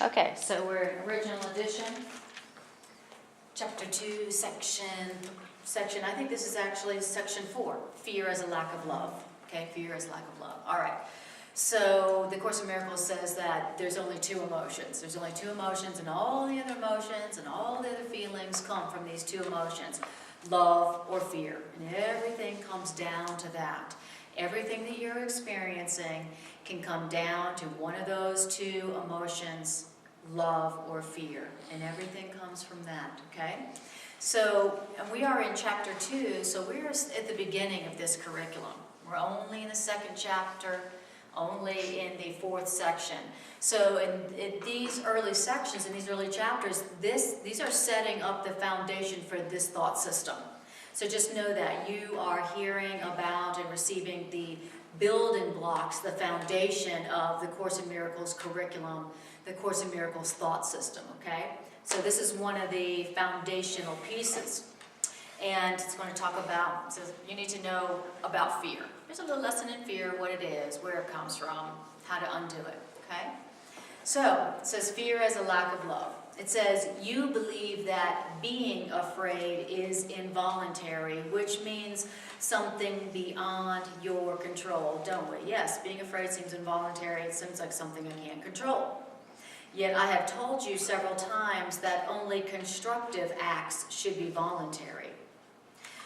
Okay, so we're in original edition, chapter 2, section, I think this is actually section 4, fear as a lack of love. Okay, fear as lack of love. All right. So the Course in Miracles says that there's only two emotions. There's only two emotions, and all the other emotions and all the other feelings come from these two emotions, love or fear. And everything comes down to that. Everything that you're experiencing can come down to one of those two emotions, love or fear. And everything comes from that, okay? So, and we are in chapter 2, so we're at the beginning of this curriculum. We're only in the second chapter, only in the 4th section. So in these early sections, in these early chapters, these are setting up the foundation for this thought system. So just know that you are hearing about and receiving the building blocks, the foundation of the Course in Miracles curriculum, the Course in Miracles thought system, okay? So this is one of the foundational pieces. And it's going to talk about, it says you need to know about fear. There's a little lesson in fear, what it is, where it comes from, how to undo it, okay? So, it says fear as a lack of love. It says, you believe that being afraid is involuntary, which means something beyond your control, don't we? Yes, being afraid seems involuntary. It seems like something I can't control. Yet I have told you several times that only constructive acts should be voluntary.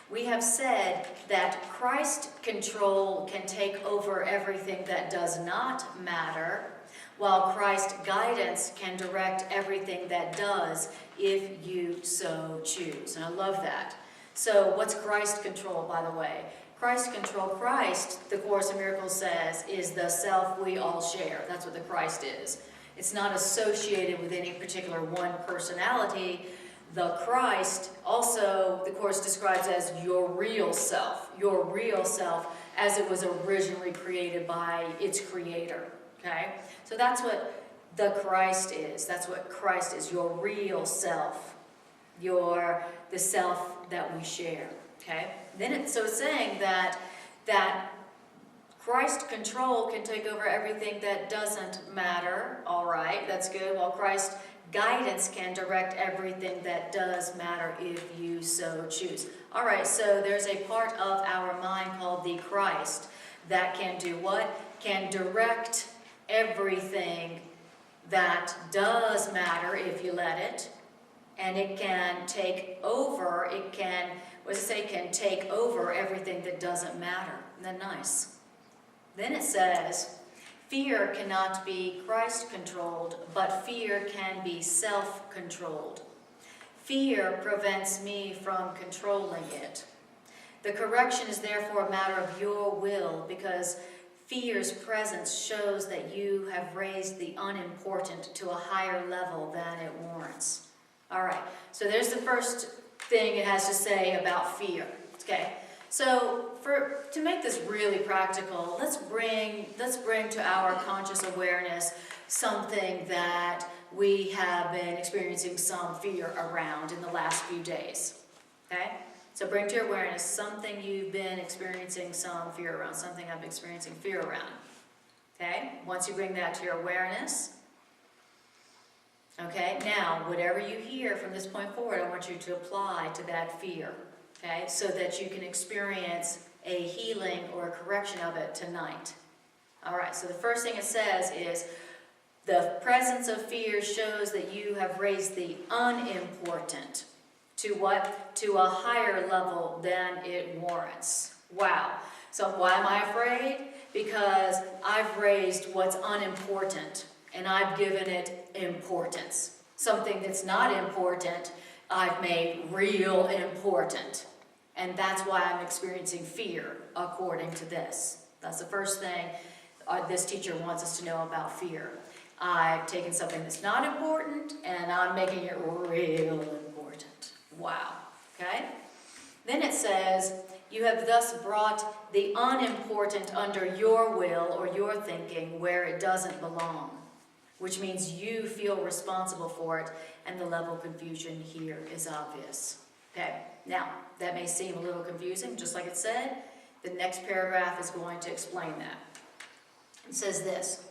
We have said that Christ control can take over everything that does not matter, while Christ guidance can direct everything that does, if you so choose. And I love that. So what's Christ control, by the way? Christ control, Christ, the Course in Miracles says, is the self we all share. That's what the Christ is. It's not associated with any particular one personality. The Christ, also, the Course describes as your real self as it was originally created by its creator, okay? So that's what the Christ is. That's what Christ is, your real self, the self that we share, okay? So it's saying that Christ control can take over everything that doesn't matter, all right, that's good, while Christ guidance can direct everything that does matter if you so choose. All right, so there's a part of our mind called the Christ that can do what? Can direct everything that does matter if you let it, and it can take over, can take over everything that doesn't matter. Isn't that nice? Then it says, fear cannot be Christ-controlled, but fear can be self-controlled. Fear prevents me from controlling it. The correction is therefore a matter of your will, because fear's presence shows that you have raised the unimportant to a higher level than it warrants. All right, so there's the first thing it has to say about fear, okay? So to make this really practical, let's bring to our conscious awareness something that we have been experiencing some fear around in the last few days, okay? So bring to your awareness something you've been experiencing some fear around, something I'm experiencing fear around, okay? Once you bring that to your awareness, okay, now whatever you hear from this point forward, I want you to apply to that fear. Okay, so that you can experience a healing or a correction of it tonight. All right, so the first thing it says is, the presence of fear shows that you have raised the unimportant to what? To a higher level than it warrants. Wow. So why am I afraid? Because I've raised what's unimportant, and I've given it importance. Something that's not important, I've made real important. And that's why I'm experiencing fear, according to this. That's the first thing this teacher wants us to know about fear. I've taken something that's not important, and I'm making it real important. Wow. Okay? Then it says, you have thus brought the unimportant under your will or your thinking where it doesn't belong, which means you feel responsible for it, and the level of confusion here is obvious. Okay, now, that may seem a little confusing, just like it said. The next paragraph is going to explain that. It says this,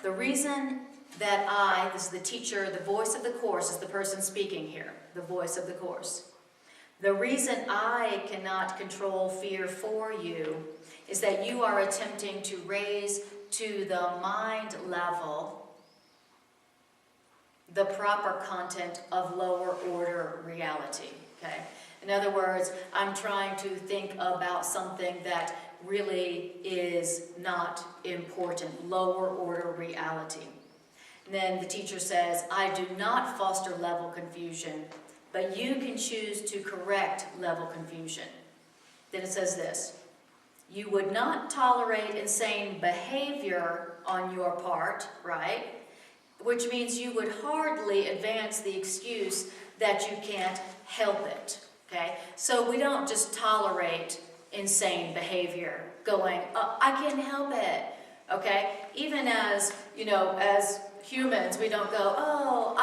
the reason that I, this is the teacher, the voice of the course is the person speaking here, the voice of the course. The reason I cannot control fear for you is that you are attempting to raise to the mind level the proper content of lower order reality, okay? In other words, I'm trying to think about something that really is not important, lower order reality. And then the teacher says, I do not foster level confusion, but you can choose to correct level confusion. Then it says this, you would not tolerate insane behavior on your part, right? Which means you would hardly advance the excuse that you can't help it, okay? So we don't just tolerate insane behavior going, I can't help it, okay? Even as, as humans, we don't go,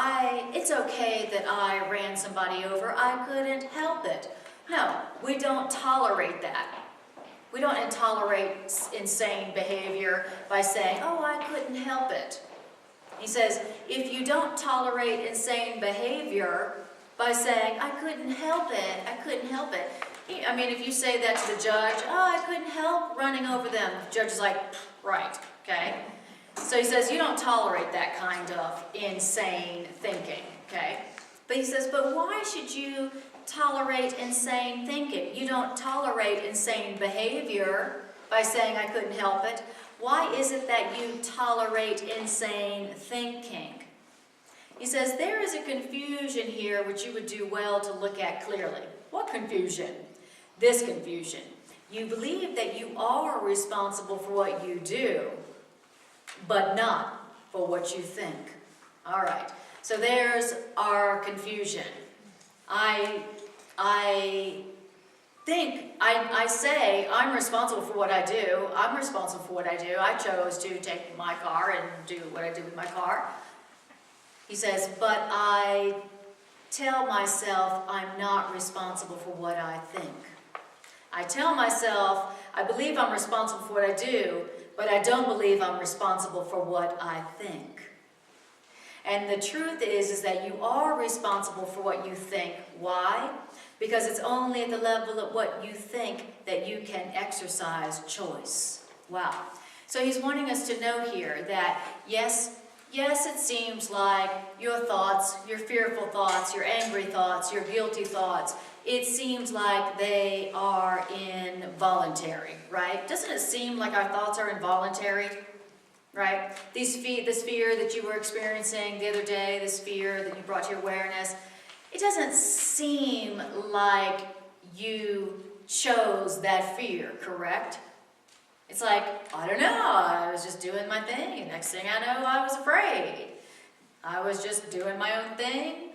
it's okay that I ran somebody over, I couldn't help it. No, we don't tolerate that. We don't tolerate insane behavior by saying, I couldn't help it. He says, if you don't tolerate insane behavior by saying, I couldn't help it, I couldn't help it. I mean, if you say that to the judge, I couldn't help running over them. The judge is like, right, okay? So he says, you don't tolerate that kind of insane thinking, okay? But he says, but why should you tolerate insane thinking? You don't tolerate insane behavior by saying, I couldn't help it. Why is it that you tolerate insane thinking? He says, there is a confusion here which you would do well to look at clearly. What confusion? This confusion. You believe that you are responsible for what you do, but not for what you think. All right, so there's our confusion. I say I'm responsible for what I do. I'm responsible for what I do. I chose to take my car and do what I did with my car. He says, but I tell myself I'm not responsible for what I think. I tell myself I believe I'm responsible for what I do, but I don't believe I'm responsible for what I think. And the truth is that you are responsible for what you think. Why? Because it's only at the level of what you think that you can exercise choice. Wow. So he's wanting us to know here that yes, it seems like your thoughts, your fearful thoughts, your angry thoughts, your guilty thoughts, it seems like they are involuntary, right? Doesn't it seem like our thoughts are involuntary? Right? This fear that you were experiencing the other day, this fear that you brought to your awareness, it doesn't seem like you chose that fear, correct? It's like, I don't know, I was just doing my thing. Next thing I know, I was afraid. I was just doing my own thing.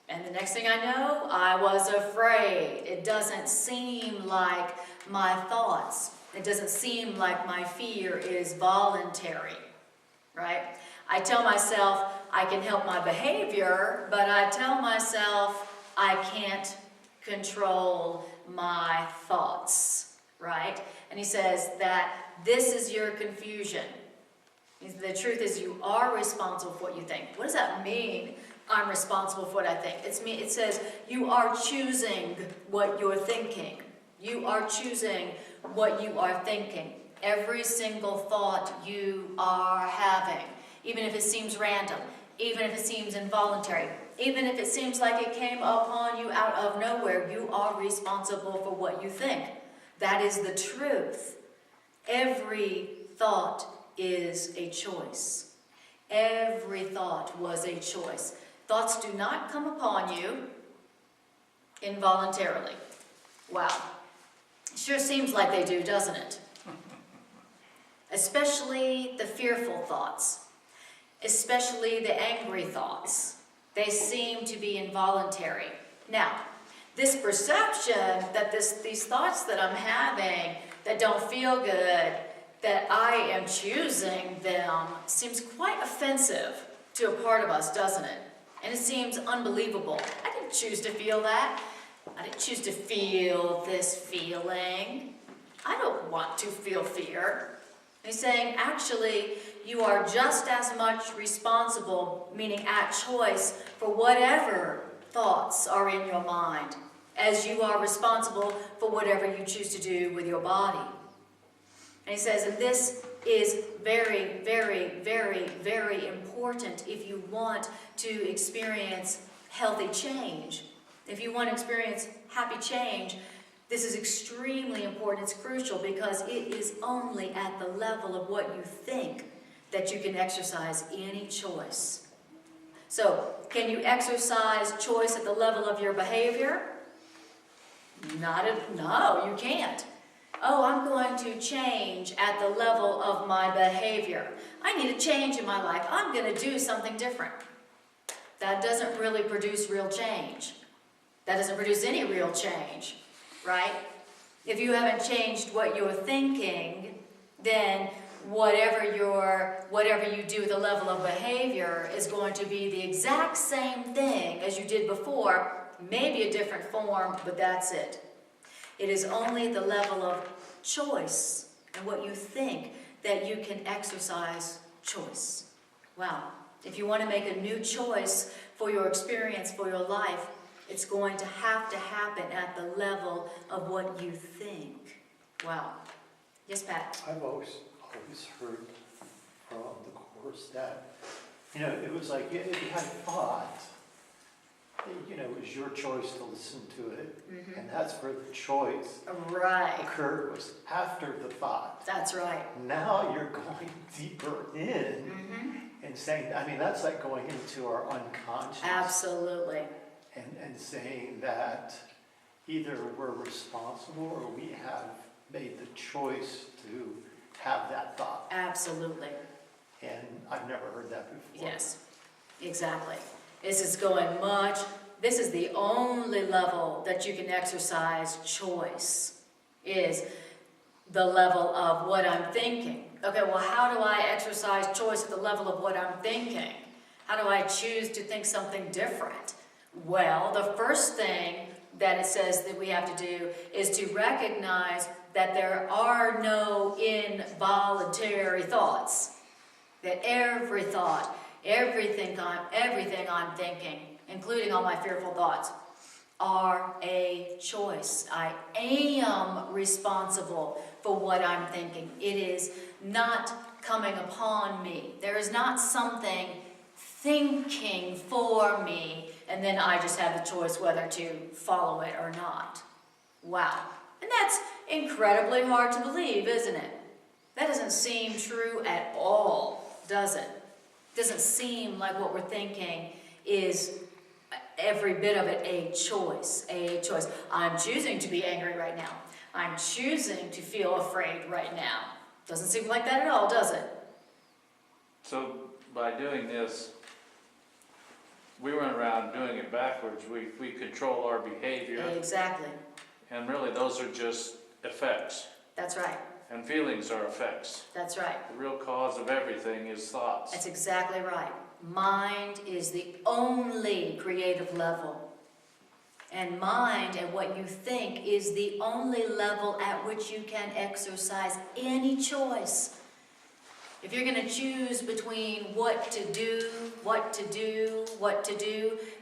And the next thing I know, I was afraid. It doesn't seem like my thoughts. It doesn't seem like my fear is voluntary, right? I tell myself I can help my behavior, but I tell myself I can't control my thoughts, right? And he says that this is your confusion. The truth is you are responsible for what you think. What does that mean? I'm responsible for what I think. It says you are choosing what you're thinking. You are choosing what you are thinking. Every single thought you are having, even if it seems random, even if it seems involuntary, even if it seems like it came upon you out of nowhere, you are responsible for what you think. That is the truth. Every thought is a choice. Every thought was a choice. Thoughts do not come upon you involuntarily. Wow. It sure seems like they do, doesn't it? Especially the fearful thoughts. Especially the angry thoughts. They seem to be involuntary. Now, this perception that these thoughts that I'm having that don't feel good, that I am choosing them, seems quite offensive to a part of us, doesn't it? And it seems unbelievable. I didn't choose to feel that. I didn't choose to feel this feeling. I don't want to feel fear. And he's saying, actually, you are just as much responsible, meaning at choice, for whatever thoughts are in your mind, as you are responsible for whatever you choose to do with your body. And he says, and this is very, very, very, very important if you want to experience healthy change. If you want to experience happy change, this is extremely important. It's crucial because it is only at the level of what you think that you can exercise any choice. So, can you exercise choice at the level of your behavior? No, you can't. Oh, I'm going to change at the level of my behavior. I need a change in my life. I'm going to do something different. That doesn't really produce real change. That doesn't produce any real change, right? If you haven't changed what you're thinking, then whatever you do at the level of behavior is going to be the exact same thing as you did before, maybe a different form, but that's it. It is only the level of choice and what you think that you can exercise choice. Wow. If you want to make a new choice for your experience, for your life, it's going to happen at the level of what you think. Wow. Yes, Pat? I've always heard from the Course that, it was like, if you had a thought, it was your choice to listen to it, and that's where the choice occurred, was after the thought. That's right. Now you're going deeper in and saying, that's like going into our unconscious. Absolutely. And saying that either we're responsible or we have made the choice to have that thought. Absolutely. And I've never heard that before. Yes, exactly. This is the only level that you can exercise choice, is the level of what I'm thinking. Okay, well, how do I exercise choice at the level of what I'm thinking? How do I choose to think something different? Well, the first thing that it says that we have to do is to recognize that there are no involuntary thoughts. That every thought, everything I'm thinking, including all my fearful thoughts, are a choice. I am responsible for what I'm thinking. It is not coming upon me. There is not something thinking for me, and then I just have the choice whether to follow it or not. Wow. And that's incredibly hard to believe, isn't it? That doesn't seem true at all, does it? It doesn't seem like what we're thinking is every bit of it a choice, a choice. I'm choosing to be angry right now. I'm choosing to feel afraid right now. Doesn't seem like that at all, does it? So by doing this, we went around doing it backwards. We control our behavior. Exactly. And really those are just effects. That's right. And feelings are effects. That's right. The real cause of everything is thoughts. That's exactly right. Mind is the only creative level. And mind and what you think is the only level at which you can exercise any choice. If you're going to choose between what to do,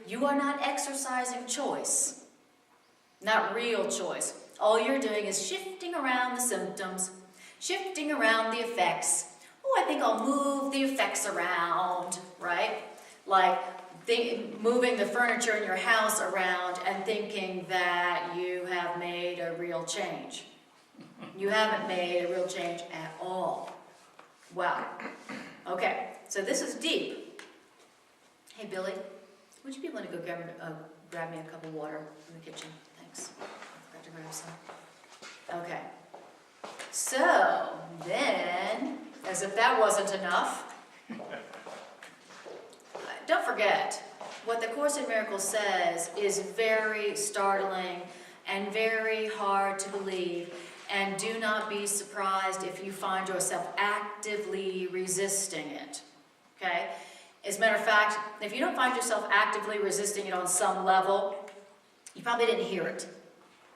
you are not exercising choice. Not real choice. All you're doing is shifting around the symptoms, shifting around the effects. Oh, I think I'll move the effects around, right? Like moving the furniture in your house around and thinking that you have made a real change. You haven't made a real change at all. Wow. Okay, so this is deep. Hey, Billy, would you be willing to go grab me a cup of water in the kitchen? Thanks. I forgot to grab some. Okay. So, then, as if that wasn't enough, don't forget, what the Course in Miracles says is very startling and very hard to believe, and do not be surprised if you find yourself actively resisting it, okay? As a matter of fact, if you don't find yourself actively resisting it on some level, you probably didn't hear it,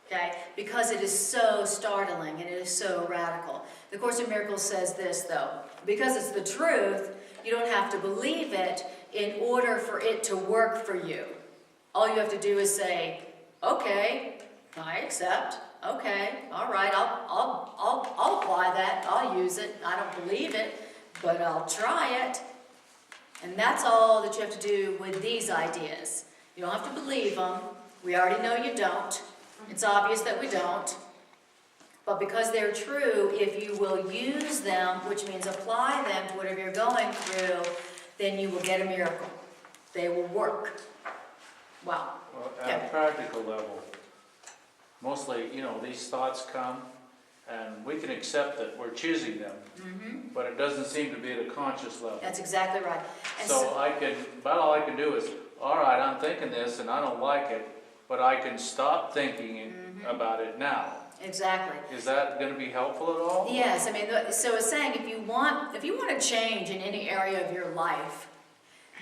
okay? Because it is so startling and it is so radical. The Course in Miracles says this, though: because it's the truth, you don't have to believe it in order for it to work for you. All you have to do is say, okay, I accept. Okay, all right, I'll apply that. I'll use it. I don't believe it, but I'll try it. And that's all that you have to do with these ideas. You don't have to believe them. We already know you don't. It's obvious that we don't. But because they're true, if you will use them, which means apply them to whatever you're going through, then you will get a miracle. They will work. Wow. Well, at a practical level, mostly, these thoughts come, and we can accept that we're choosing them, but it doesn't seem to be at a conscious level. That's exactly right. And So about all I can do is, all right, I'm thinking this and I don't like it, but I can stop thinking about it now. Exactly. Is that going to be helpful at all? Yes, I mean, so it's saying if you want to change in any area of your life,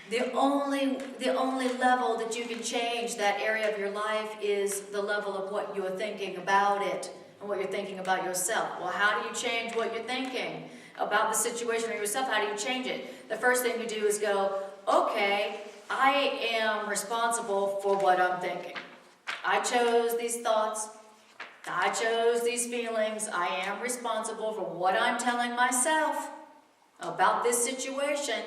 the only level that you can change that area of your life is the level of what you're thinking about it and what you're thinking about yourself. Well, how do you change what you're thinking about the situation or yourself? How do you change it? The first thing you do is go, okay, I am responsible for what I'm thinking. I chose these thoughts. I chose these feelings. I am responsible for what I'm telling myself about this situation.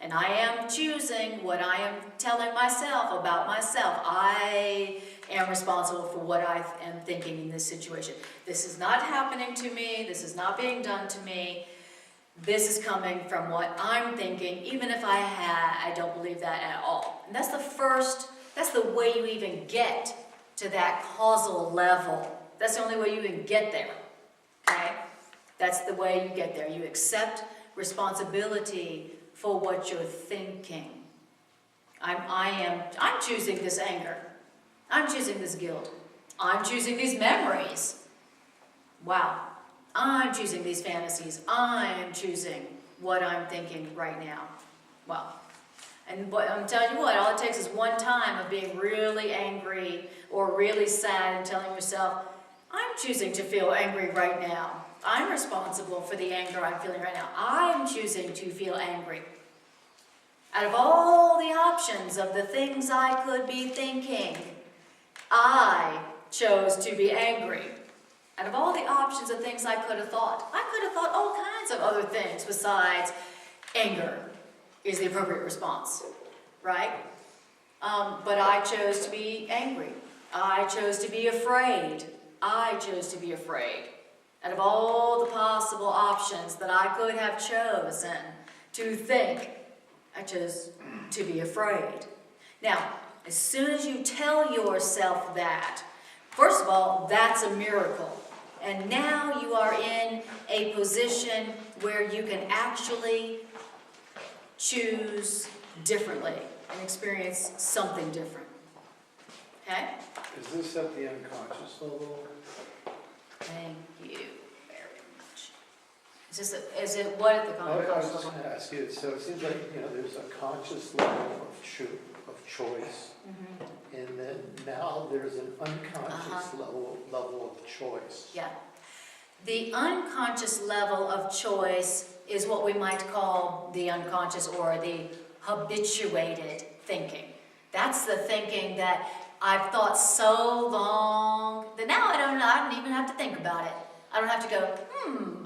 And I am choosing what I am telling myself about myself. I am responsible for what I am thinking in this situation. This is not happening to me. This is not being done to me. This is coming from what I'm thinking, even if I don't believe that at all. And that's the way you even get to that causal level. That's the only way you can get there, okay? That's the way you get there. You accept responsibility for what you're thinking. I'm choosing this anger. I'm choosing this guilt. I'm choosing these memories. Wow. I'm choosing these fantasies. I'm choosing what I'm thinking right now. Wow. And I'm telling you what, all it takes is one time of being really angry or really sad and telling yourself, I'm choosing to feel angry right now. I'm responsible for the anger I'm feeling right now. I'm choosing to feel angry. Out of all the options of the things I could be thinking, I chose to be angry. Out of all the options of things I could have thought all kinds of other things besides anger is the appropriate response, right? But I chose to be angry. I chose to be afraid. I chose to be afraid. Out of all the possible options that I could have chosen to think, I chose to be afraid. Now, as soon as you tell yourself that, first of all, that's a miracle. And now you are in a position where you can actually choose differently and experience something different. Okay? Is this at the unconscious level? Thank you very much. Is it what at the I was conscious just level? going to ask you, so it seems like, there's a conscious level of choice, and then now there's an unconscious level of choice. Yeah. The unconscious level of choice is what we might call the unconscious or the habituated thinking. That's the thinking that I've thought so long that now I don't even have to think about it. I don't have to go,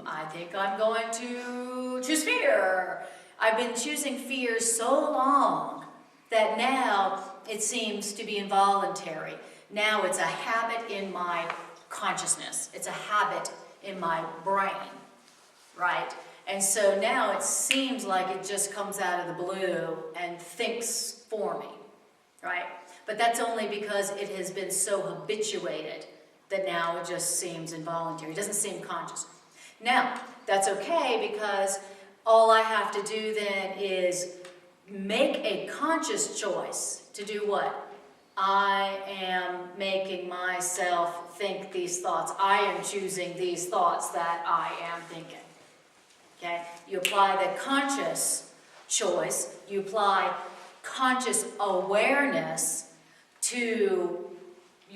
I think I'm going to choose fear. I've been choosing fear so long that now it seems to be involuntary. Now it's a habit in my consciousness. It's a habit in my brain, right? And so now it seems like it just comes out of the blue and thinks for me, right? But that's only because it has been so habituated that now it just seems involuntary. It doesn't seem conscious. Now, that's okay because all I have to do then is make a conscious choice to do what? I am making myself think these thoughts. I am choosing these thoughts that I am thinking. Okay? You apply the conscious choice. You apply conscious awareness to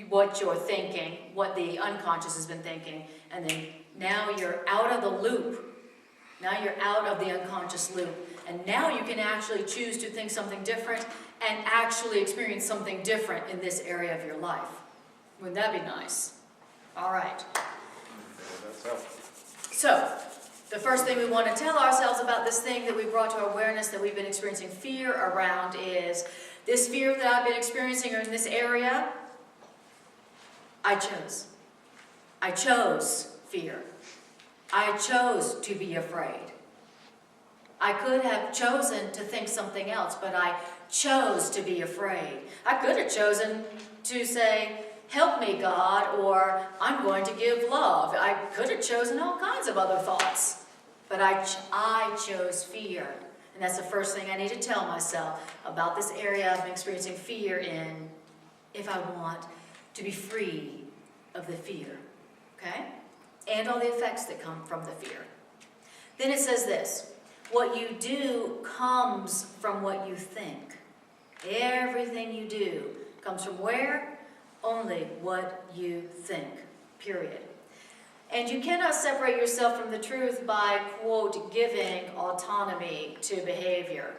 what you're thinking, what the unconscious has been thinking, and then now you're out of the loop Now you're out of the unconscious loop. And now you can actually choose to think something different and actually experience something different in this area of your life. Wouldn't that be nice? All right. That's helpful. So, the first thing we want to tell ourselves about this thing that we brought to our awareness that we've been experiencing fear around is, this fear that I've been experiencing in this area, I chose. I chose fear. I chose to be afraid. I could have chosen to think something else, but I chose to be afraid. I could have chosen to say, help me, God, or I'm going to give love. I could have chosen all kinds of other thoughts, but I chose fear. And that's the first thing I need to tell myself about this area I've been experiencing fear in, if I want to be free of the fear, okay? And all the effects that come from the fear. Then it says this, what you do comes from what you think. Everything you do comes from where? Only what you think, period. And you cannot separate yourself from the truth by, quote, giving autonomy to behavior.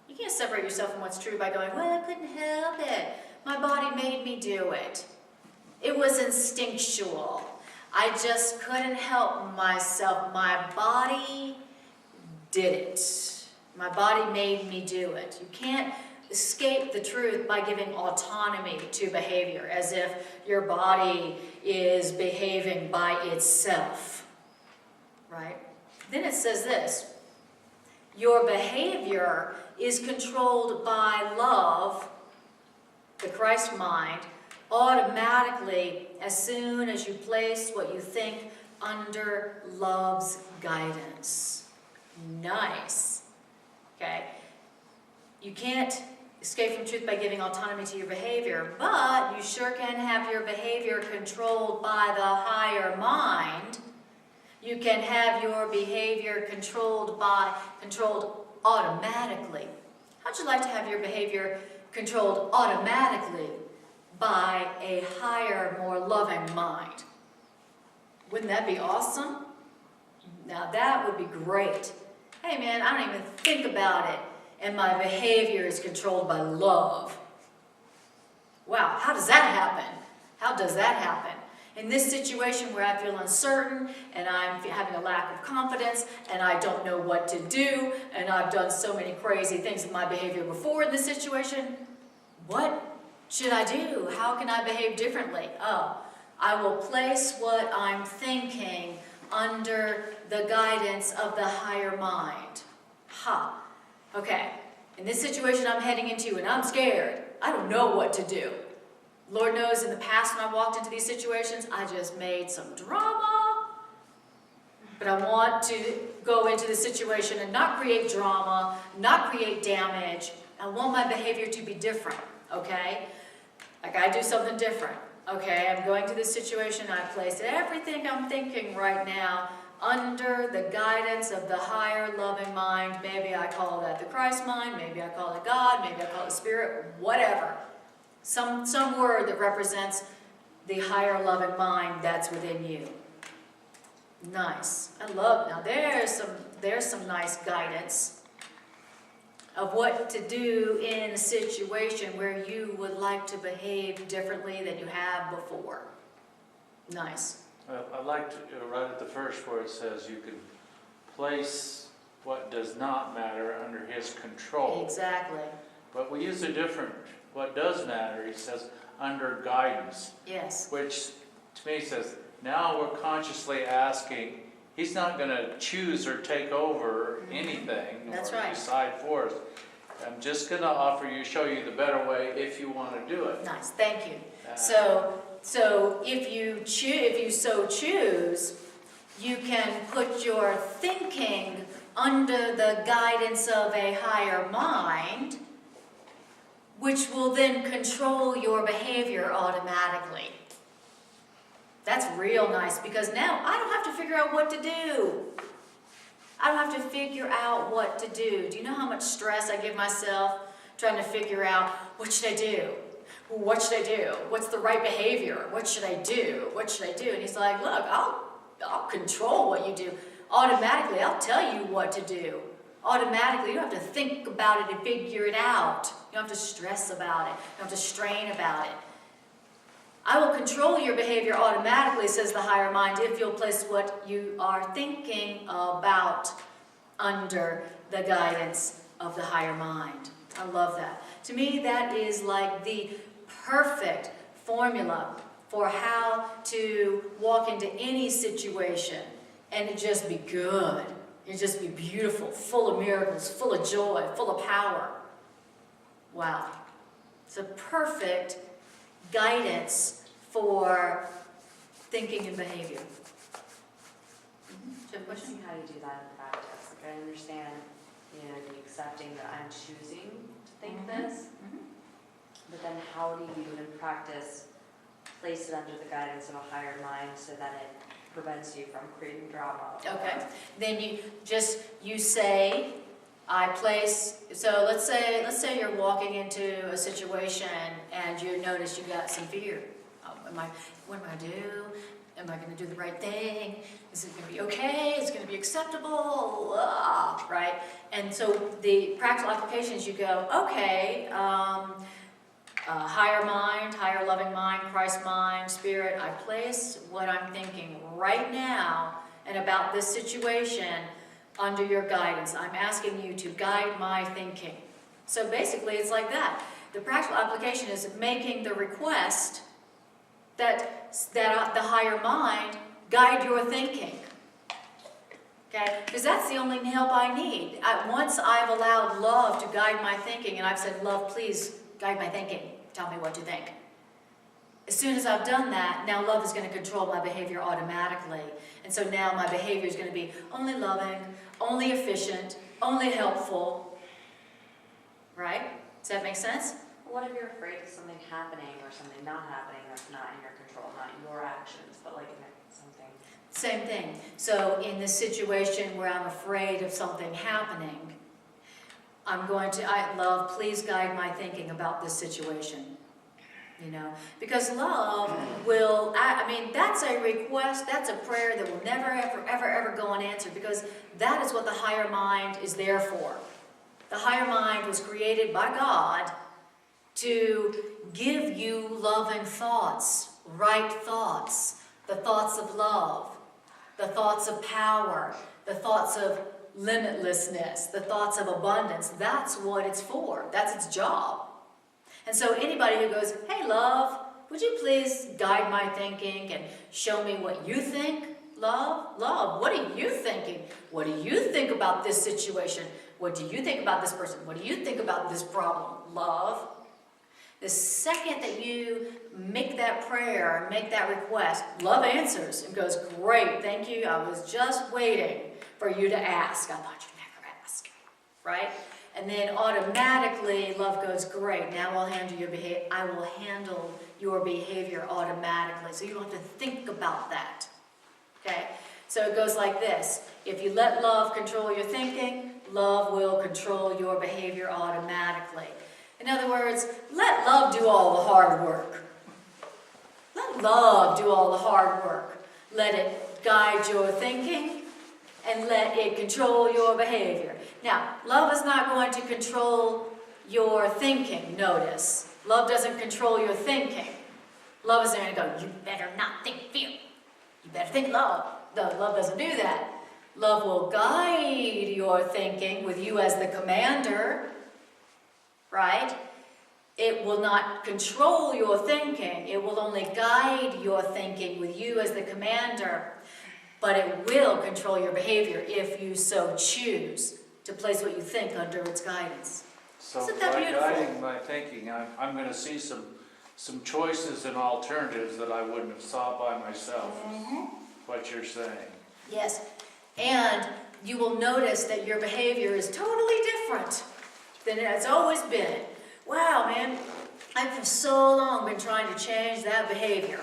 You can't separate yourself from what's true by going, well, I couldn't help it. My body made me do it. It was instinctual. I just couldn't help myself. My body did it. My body made me do it. You can't escape the truth by giving autonomy to behavior, as if your body is behaving by itself, right? Then it says this, your behavior is controlled by love, the Christ mind, automatically as soon as you place what you think under love's guidance. Nice. Okay? You can't escape from truth by giving autonomy to your behavior, but you sure can have your behavior controlled by the higher mind. You can have your behavior controlled automatically. How'd you like to have your behavior controlled automatically by a higher, more loving mind? Wouldn't that be awesome? Now that would be great. Hey man, I don't even think about it, and my behavior is controlled by love. Wow, how does that happen? How does that happen? In this situation where I feel uncertain, and I'm having a lack of confidence, and I don't know what to do, and I've done so many crazy things in my behavior before in this situation, what should I do? How can I behave differently? Oh, I will place what I'm thinking under the guidance of the higher mind. Ha. Okay. In this situation I'm heading into and I'm scared. I don't know what to do. Lord knows in the past when I walked into these situations, I just made some drama. But I want to go into the situation and not create drama, not create damage. I want my behavior to be different, okay? Like I do something different. Okay, I'm going to this situation, I place everything I'm thinking right now under the guidance of the higher loving mind. Maybe I call that the Christ mind, maybe I call it God, maybe I call it Spirit, whatever. Some word that represents the higher loving mind that's within you. Nice. I love, now there's some nice guidance of what to do in a situation where you would like to behave differently than you have before. Nice. I like to, right at the first where it says you can place what does not matter under his control. Exactly. But we use a different, what does matter, he says, under guidance. Yes. Which to me says, now we're consciously asking, he's not going to choose or take over anything. That's or right. decide for us. I'm just going to show you the better way if you want to do it. Nice, thank you. So if you so choose, you can put your thinking under the guidance of a higher mind, which will then control your behavior automatically. That's real nice, because now I don't have to figure out what to do. I don't have to figure out what to do. Do you know how much stress I give myself trying to figure out, what should I do? What should I do? What's the right behavior? What should I do? What should I do? And he's like, look, I'll control what you do. automatically I'll tell you what to do. Automatically, you don't have to think about it and figure it out. You don't have to stress about it. You don't have to strain about it. I will control your behavior automatically, says the higher mind, if you'll place what you are thinking about under the guidance of the higher mind. I love that. To me, that is like the perfect formula for how to walk into any situation and it just be good. It just be beautiful, full of miracles, full of joy, full of power. Wow. It's a perfect guidance for thinking and behavior. Do you have a question? How do you do that in practice? Like I understand, the accepting that I'm choosing to think this, but then how do you, in practice, place it under the guidance of a higher mind so that it prevents you from creating drama? Okay. Then you say, I place, so let's say you're walking into a situation and you notice you got some fear. What am I going to do? Am I going to do the right thing? Is it going to be okay? Is it going to be acceptable? Right? And so the practical applications, you go, okay, higher mind, higher loving mind, Christ mind, spirit, I place what I'm thinking right now and about this situation under your guidance. I'm asking you to guide my thinking. So basically it's like that. The practical application is making the request that the higher mind guide your thinking. Okay? Because that's the only help I need. Once I've allowed love to guide my thinking and I've said, love, please guide my thinking. Tell me what you think. As soon as I've done that, now love is going to control my behavior automatically. And so now my behavior is going to be only loving, only efficient, only helpful. Right? Does that make sense? What if you're afraid of something happening or something not happening that's not in your control, not your actions, but like something? Same thing. So in this situation where I'm afraid of something happening, I'm going to, love, please guide my thinking about this situation. Because love will, that's a request, that's a prayer that will never, ever, ever, ever go unanswered, because that is what the higher mind is there for. The higher mind was created by God to give you loving thoughts, right thoughts, the thoughts of love, the thoughts of power, the thoughts of limitlessness, the thoughts of abundance. That's what it's for. That's its job. And so anybody who goes, hey, love, would you please guide my thinking and show me what you think? Love, what are you thinking? What do you think about this situation? What do you think about this person? What do you think about this problem? Love. The second that you make that prayer, make that request, love answers and goes, great, thank you. I was just waiting for you to ask. I thought you'd never ask, right? And then automatically love goes, great, now I will handle your behavior automatically. So you don't have to think about that, okay? So it goes like this. If you let love control your thinking, love will control your behavior automatically. In other words, let love do all the hard work. Let love do all the hard work. Let it guide your thinking and let it control your behavior. Now, love is not going to control your thinking, notice. Love doesn't control your thinking. Love is going to go, you better not think fear. You better think love. No, love doesn't do that. Love will guide your thinking with you as the commander, right? It will not control your thinking. It will only guide your thinking with you as the commander. But it will control your behavior if you so choose to place what you think under its guidance. So Isn't that by beautiful? guiding my thinking, I'm going to see some choices and alternatives that I wouldn't have saw by myself, what you're saying. Yes. And you will notice that your behavior is totally different than it has always been. Wow, man, I've for so long been trying to change that behavior.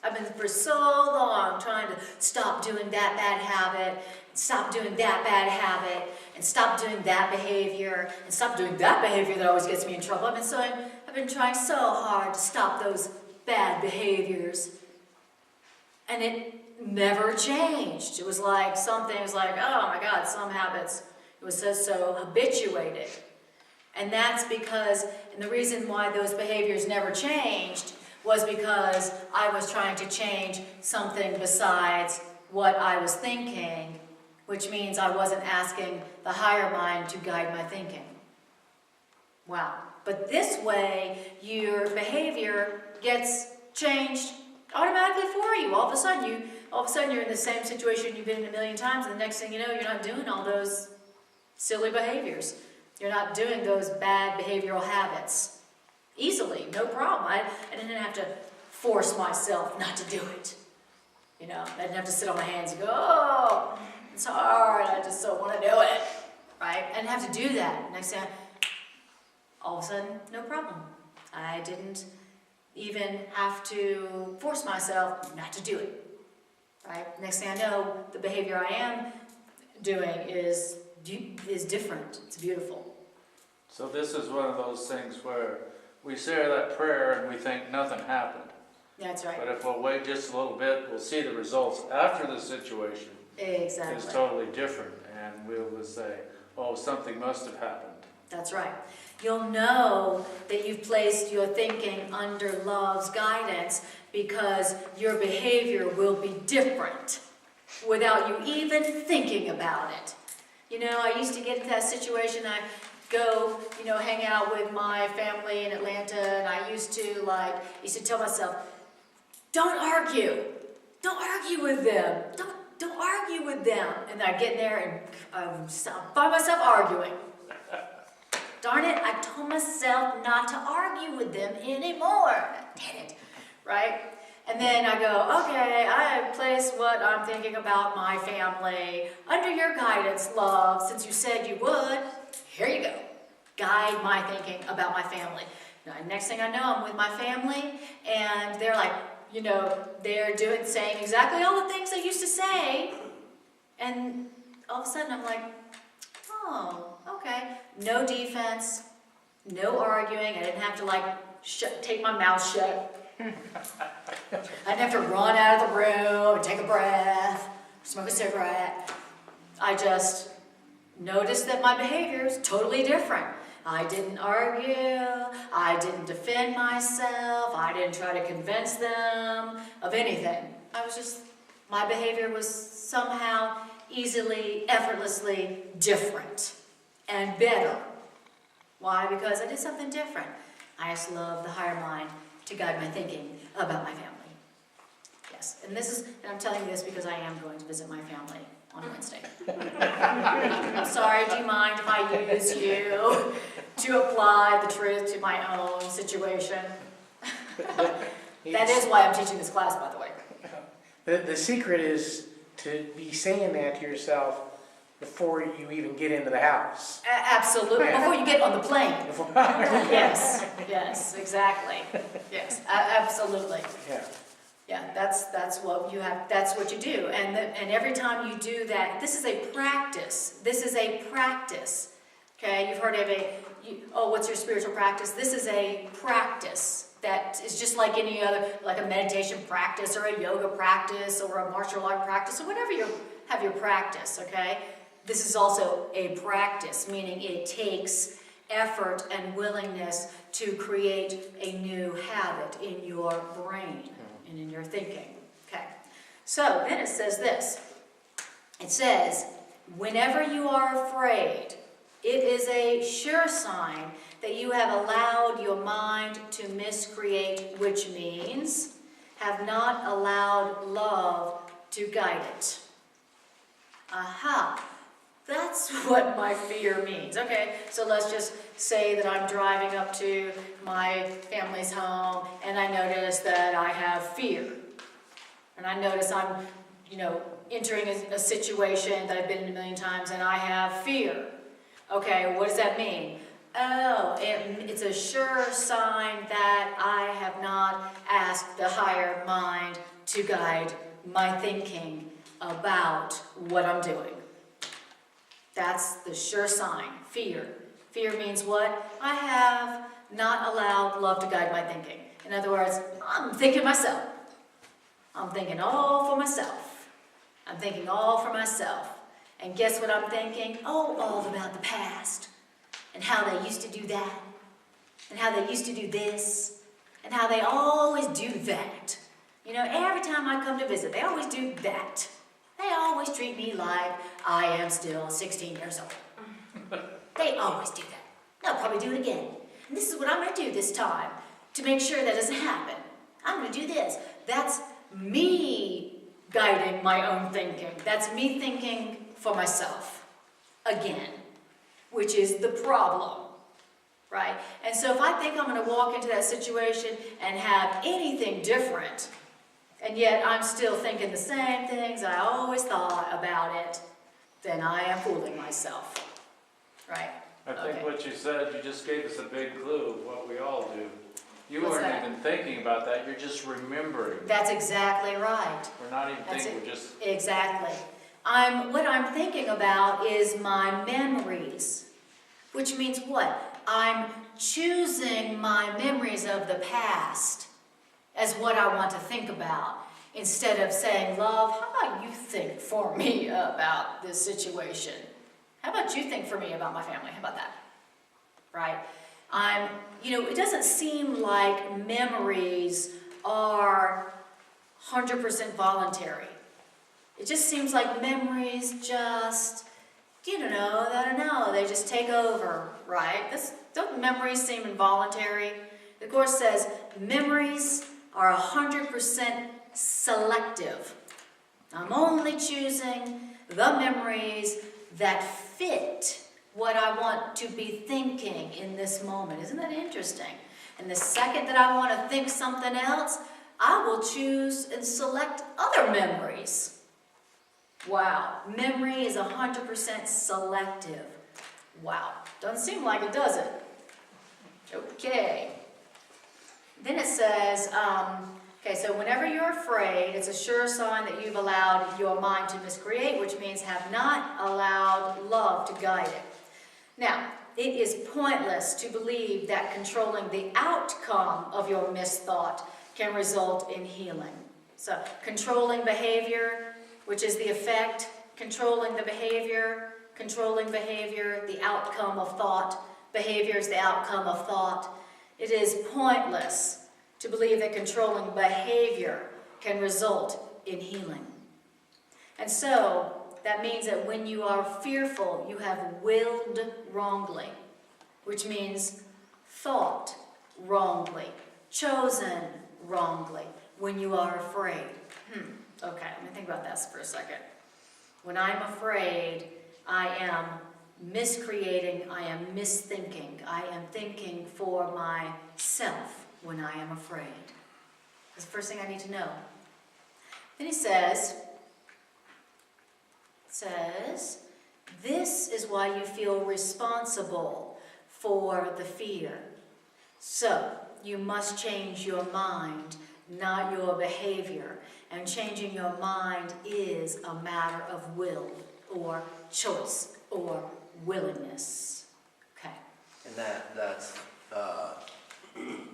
I've been for so long trying to stop doing that bad habit, stop doing that bad habit, and stop doing that behavior, and stop doing that behavior that always gets me in trouble. I've been trying so hard to stop those bad behaviors. And never changed. It was like something, it was like, oh my God, some habits, it was so habituated. And that's because, and the reason why those behaviors never changed was because I was trying to change something besides what I was thinking, which means I wasn't asking the higher mind to guide my thinking. Wow. But this way, your behavior gets changed automatically for you. All of a sudden you're in the same situation you've been in a million times, and the next thing you know, you're not doing all those silly behaviors. You're not doing those bad behavioral habits easily, no problem. I didn't have to force myself not to do it. You know, I didn't have to sit on my hands and go, oh, it's hard, I just don't want to do it, right? I didn't have to do that. Next thing, all of a sudden, no problem. I didn't even have to force myself not to do it, right? Next thing I know, the behavior I am doing is different. It's beautiful. So this is one of those things where we say that prayer and we think nothing happened. That's right. But if we'll wait just a little bit, we'll see the results after the situation Exactly. is totally different. And we'll say, oh, something must have happened. That's right. You'll know that you've placed your thinking under love's guidance because your behavior will be different without you even thinking about it. You know, I used to get into that situation. I go, you know, hang out with my family in Atlanta, and I used to tell myself, don't argue. Don't argue with them. Don't argue with them. And I get in there and I find myself arguing. Darn it, I told myself not to argue with them anymore. Damn it, right? And then I go, okay, I place what I'm thinking about my family under your guidance, love, since you said you would. Here you go. Guide my thinking about my family. Now, next thing I know, I'm with my family, and they're like, you know, they're saying exactly all the things they used to say, and all of a sudden I'm like, oh, okay. No defense, no arguing. I didn't have to take my mouth shut. I didn't have to run out of the room and take a breath, smoke a cigarette. I just noticed that my behavior is totally different. I didn't argue, I didn't defend myself, I didn't try to convince them of anything. My behavior was somehow easily, effortlessly different and better. Why? Because I did something different. I asked love, the higher mind, to guide my thinking about my family. Yes, and I'm telling you this because I am going to visit my family on Wednesday. I'm sorry, do you mind if I use you to apply the truth to my own situation? That is why I'm teaching this class, by the way. The secret is to be saying that to yourself before you even get into the house. Absolutely, before you get on the plane. Yes, exactly. Yes, absolutely. Yeah. Yeah, that's what you have. That's what you do, and every time you do that, this is a practice. This is a practice. Okay, you've heard of what's your spiritual practice? This is a practice that is just like any other, like a meditation practice or a yoga practice or a martial art practice or whatever you have your practice. Okay, this is also a practice, meaning it takes effort and willingness to create a new habit in your brain and in your thinking. Okay, so then it says this. It says, whenever you are afraid, it is a sure sign that you have allowed your mind to miscreate, which means have not allowed love to guide it. Aha. That's what my fear means. Okay, so let's just say that I'm driving up to my family's home and I notice that I have fear. And I notice I'm, entering a situation that I've been in a million times and I have fear. Okay, what does that mean? Oh, it's a sure sign that I have not asked the higher mind to guide my thinking about what I'm doing. That's the sure sign, fear. Fear means what? I have not allowed love to guide my thinking. In other words, I'm thinking myself. I'm thinking all for myself. I'm thinking all for myself. And guess what I'm thinking? Oh, all about the past. And how they used to do that. And how they used to do this. And how they always do that. You know, every time I come to visit, they always do that. They always treat me like I am still 16 years old. They always do that. They'll probably do it again. And this is what I'm going to do this time to make sure that doesn't happen. I'm going to do this. That's me guiding my own thinking. That's me thinking for myself again, which is the problem, right? And so if I think I'm going to walk into that situation and have anything different, and yet I'm still thinking the same things I always thought about it, then I am fooling myself, right? I think Okay. what you said, you just gave us a big clue of what we all do. You What's weren't that? even thinking about that, you're just remembering. That's exactly right. We're not even That's thinking, it. we're just, Exactly. What I'm thinking about is my memories, which means what? I'm choosing my memories of the past as what I want to think about, instead of saying, love, how about you think for me about this situation? How about you think for me about my family? How about that? Right? It doesn't seem like memories are 100% voluntary. It just seems like memories just, I don't know, they just take over, right? Don't memories seem involuntary? The Course says memories are 100% selective. I'm only choosing the memories that fit what I want to be thinking in this moment. Isn't that interesting? And the second that I want to think something else, I will choose and select other memories. Wow, memory is 100% selective. Wow, doesn't seem like it, does it? Okay. Then it says, so whenever you're afraid, it's a sure sign that you've allowed your mind to miscreate, which means have not allowed love to guide it. Now, it is pointless to believe that controlling the outcome of your misthought can result in healing. So, controlling behavior, which is the effect, controlling the behavior, the outcome of thought. Behavior is the outcome of thought. It is pointless to believe that controlling behavior can result in healing. And so, that means that when you are fearful, you have willed wrongly, which means thought wrongly, chosen wrongly when you are afraid. Okay, let me think about this for a second. When I'm afraid, I am miscreating, I am misthinking, I am thinking for myself when I am afraid. That's the first thing I need to know. Then he says, this is why you feel responsible for the fear. So, you must change your mind, not your behavior. And changing your mind is a matter of will, or choice, or willingness. Okay. And that's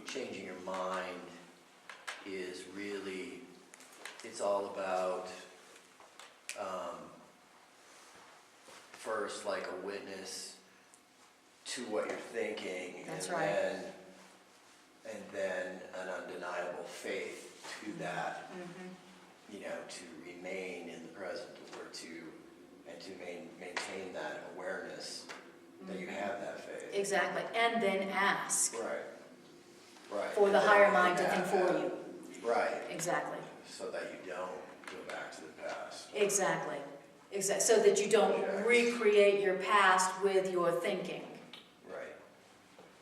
changing your mind is really, it's all about first like a witness to what you're thinking. That's and right. then an undeniable faith to that, to remain in the present, or to maintain that awareness that you have that faith. Exactly. And then ask Right. for And the then higher mind to have think for that. you. Right. Exactly. So that you don't go back to the past. Exactly. So that you don't recreate your past with your thinking.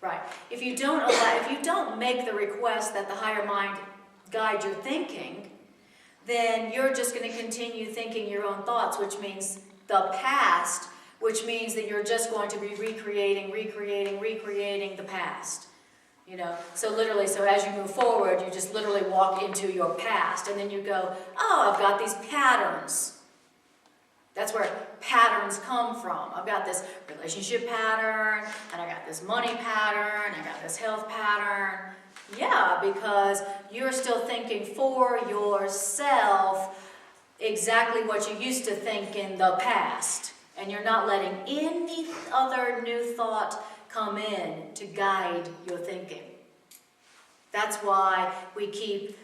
Right. If you don't make the request that the higher mind guide your thinking, then you're just going to continue thinking your own thoughts, which means the past, which means that you're just going to be recreating the past. So literally, as you move forward, you just literally walk into your past, and then you go, oh, I've got these patterns. That's where patterns come from. I've got this relationship pattern, and I got this money pattern, I got this health pattern. Yeah, because you're still thinking for yourself exactly what you used to think in the past. And you're not letting any other new thought come in to guide your thinking. That's why we keep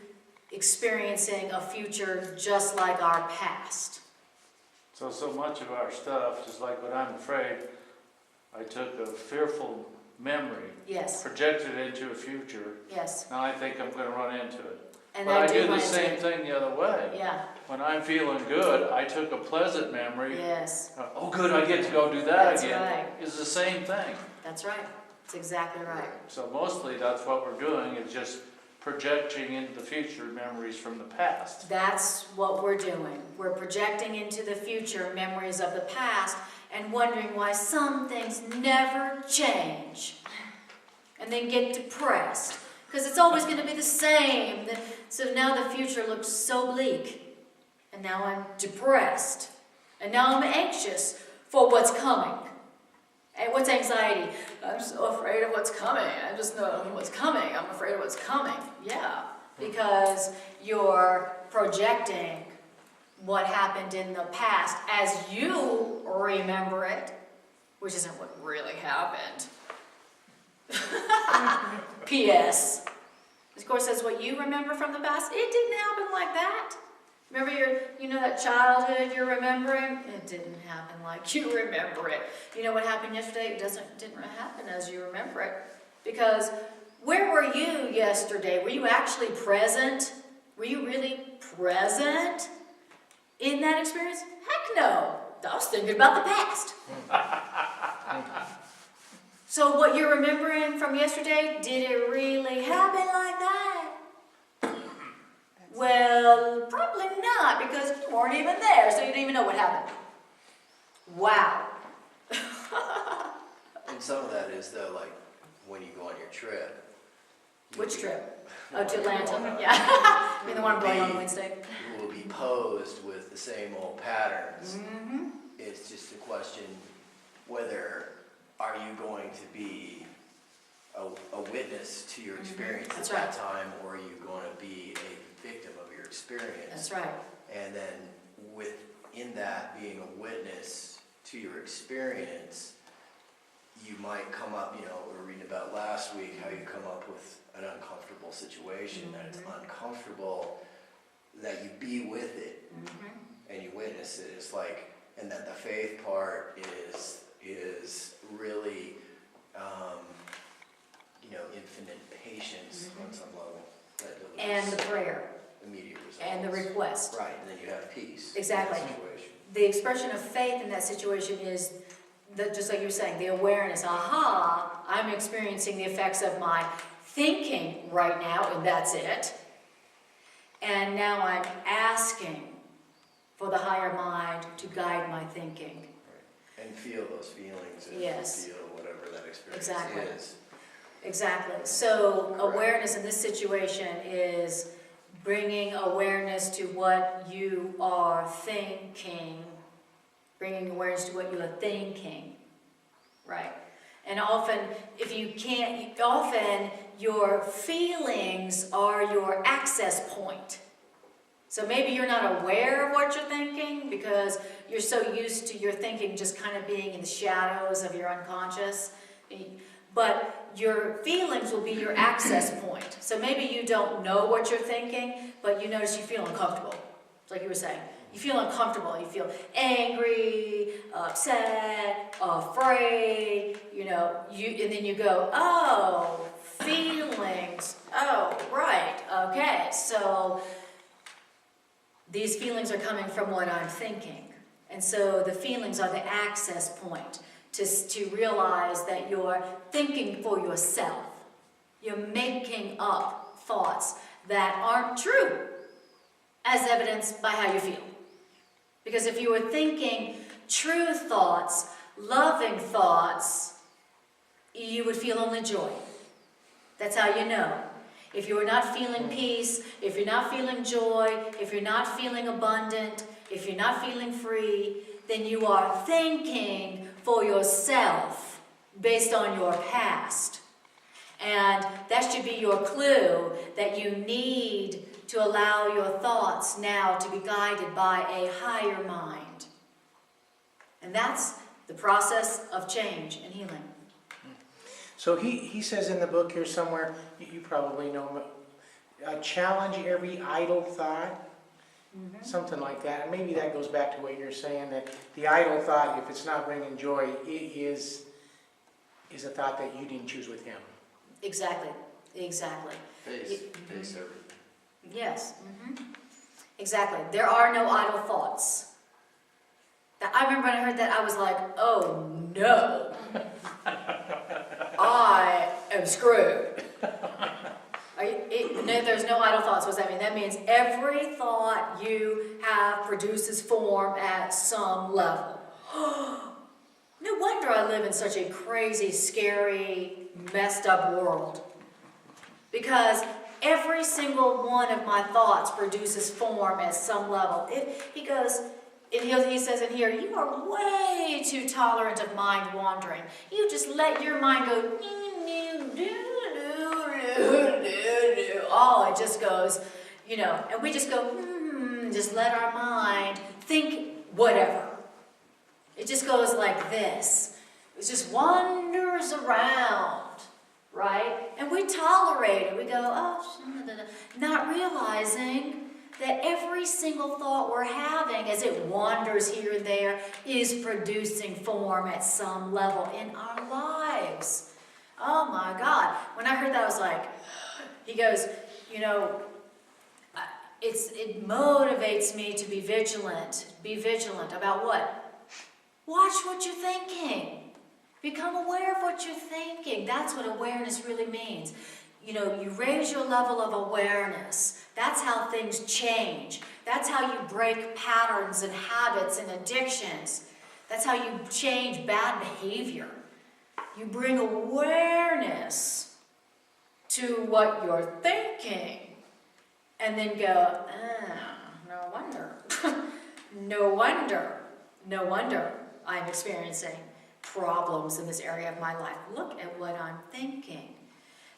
experiencing a future just like our past. So much of our stuff, just like when I'm afraid, I took a fearful memory, Yes, projected it into a future. yes. Now I think I'm going to run into it. And But I do the run into same it. thing the other way. Yeah, When I'm feeling good, I took a pleasant memory. yes, Oh, good, I get to go do that That's again. right. It's the same thing. that's right. That's exactly right. So mostly that's what we're doing, is just projecting into the future memories from the past. That's what we're doing. We're projecting into the future memories of the past and wondering why some things never change. And then get depressed. Because it's always going to be the same. So now the future looks so bleak. And now I'm depressed. And now I'm anxious for what's coming. And what's anxiety? I'm so afraid of what's coming. I just know what's coming. I'm afraid of what's coming. Yeah, because you're projecting what happened in the past as you remember it, which isn't what really happened. P.S. Of course, that's what you remember from the past. It didn't happen like that. Remember that childhood you're remembering? It didn't happen like you remember it. You know what happened yesterday? It didn't happen as you remember it. Because where were you yesterday? Were you actually present? Were you really present in that experience? Heck no. I was thinking about the past. So what you're remembering from yesterday, did it really happen like that? Well, probably not, because you weren't even there, so you didn't even know what happened. Wow. And some of that is though, like, when you go on your trip. you'll Which be- trip? Oh, to when you're Atlanta? going on- Yeah. I mean, the one I'm going on Be- Wednesday. You will be posed with the same old patterns. Mm-hmm. It's just a question whether are you going to be a witness to your experience That's at that right. time, or are you going to be a victim of your experience? That's right. And then within that, being a witness to your experience, you might come up, we were reading about last week, how you come up with an uncomfortable situation, that it's uncomfortable, that you be with it, and you witness it. It's like, and that the faith part is really, infinite patience on some level. That And delivers the prayer. immediate results. And the request. Right, and then you have peace. Exactly. In that situation. The expression of faith in that situation is, just like you were saying, the awareness. Aha, I'm experiencing the effects of my thinking right now, and that's it. And now I'm asking for the higher mind to guide my thinking. Right. And feel those feelings and Yes. feel whatever that experience Exactly. is. Exactly. So awareness in this situation is bringing awareness to what you are thinking. Bringing awareness to what you are thinking. Right. And often, often your feelings are your access point. So maybe you're not aware of what you're thinking because you're so used to your thinking just kind of being in the shadows of your unconscious. But your feelings will be your access point. So maybe you don't know what you're thinking, but you notice you feel uncomfortable. It's like you were saying. You feel uncomfortable. You feel angry, upset, afraid, and then you go, oh, feelings. Oh, right. Okay. So these feelings are coming from what I'm thinking. And so the feelings are the access point to realize that you're thinking for yourself. You're making up thoughts that aren't true, as evidenced by how you feel. Because if you were thinking true thoughts, loving thoughts, you would feel only joy. That's how you know. If you're not feeling peace, if you're not feeling joy, if you're not feeling abundant, if you're not feeling free, then you are thinking for yourself based on your past. And that should be your clue that you need to allow your thoughts now to be guided by a higher mind. And that's the process of change and healing. So he says in the book here somewhere, you probably know, challenge every idle thought, something like that. And maybe that goes back to what you're saying, that the idle thought, if it's not bringing joy, it is a thought that you didn't choose with him. Exactly, exactly. Face everything. Yes, exactly. There are no idle thoughts. I remember when I heard that, I was like, oh no, I am screwed. There's no idle thoughts. What does that mean? That means every thought you have produces form at some level. No wonder I live in such a crazy, scary, messed up world. Because every single one of my thoughts produces form at some level. He says in here, you are way too tolerant of mind wandering. You just let your mind go, oh, it just goes, and we just go, just let our mind think whatever. It just goes like this. It just wanders around, right? And we tolerate it. We go, oh, not realizing that every single thought we're having as it wanders here and there is producing form at some level in our lives. Oh my God. When I heard that, I was like, he goes, it motivates me to be vigilant. Be vigilant about what? Watch what you're thinking. Become aware of what you're thinking. That's what awareness really means. You raise your level of awareness. That's how things change. That's how you break patterns and habits and addictions. That's how you change bad behavior. You bring awareness to what you're thinking. And then go, no wonder I'm experiencing problems in this area of my life. Look at what I'm thinking.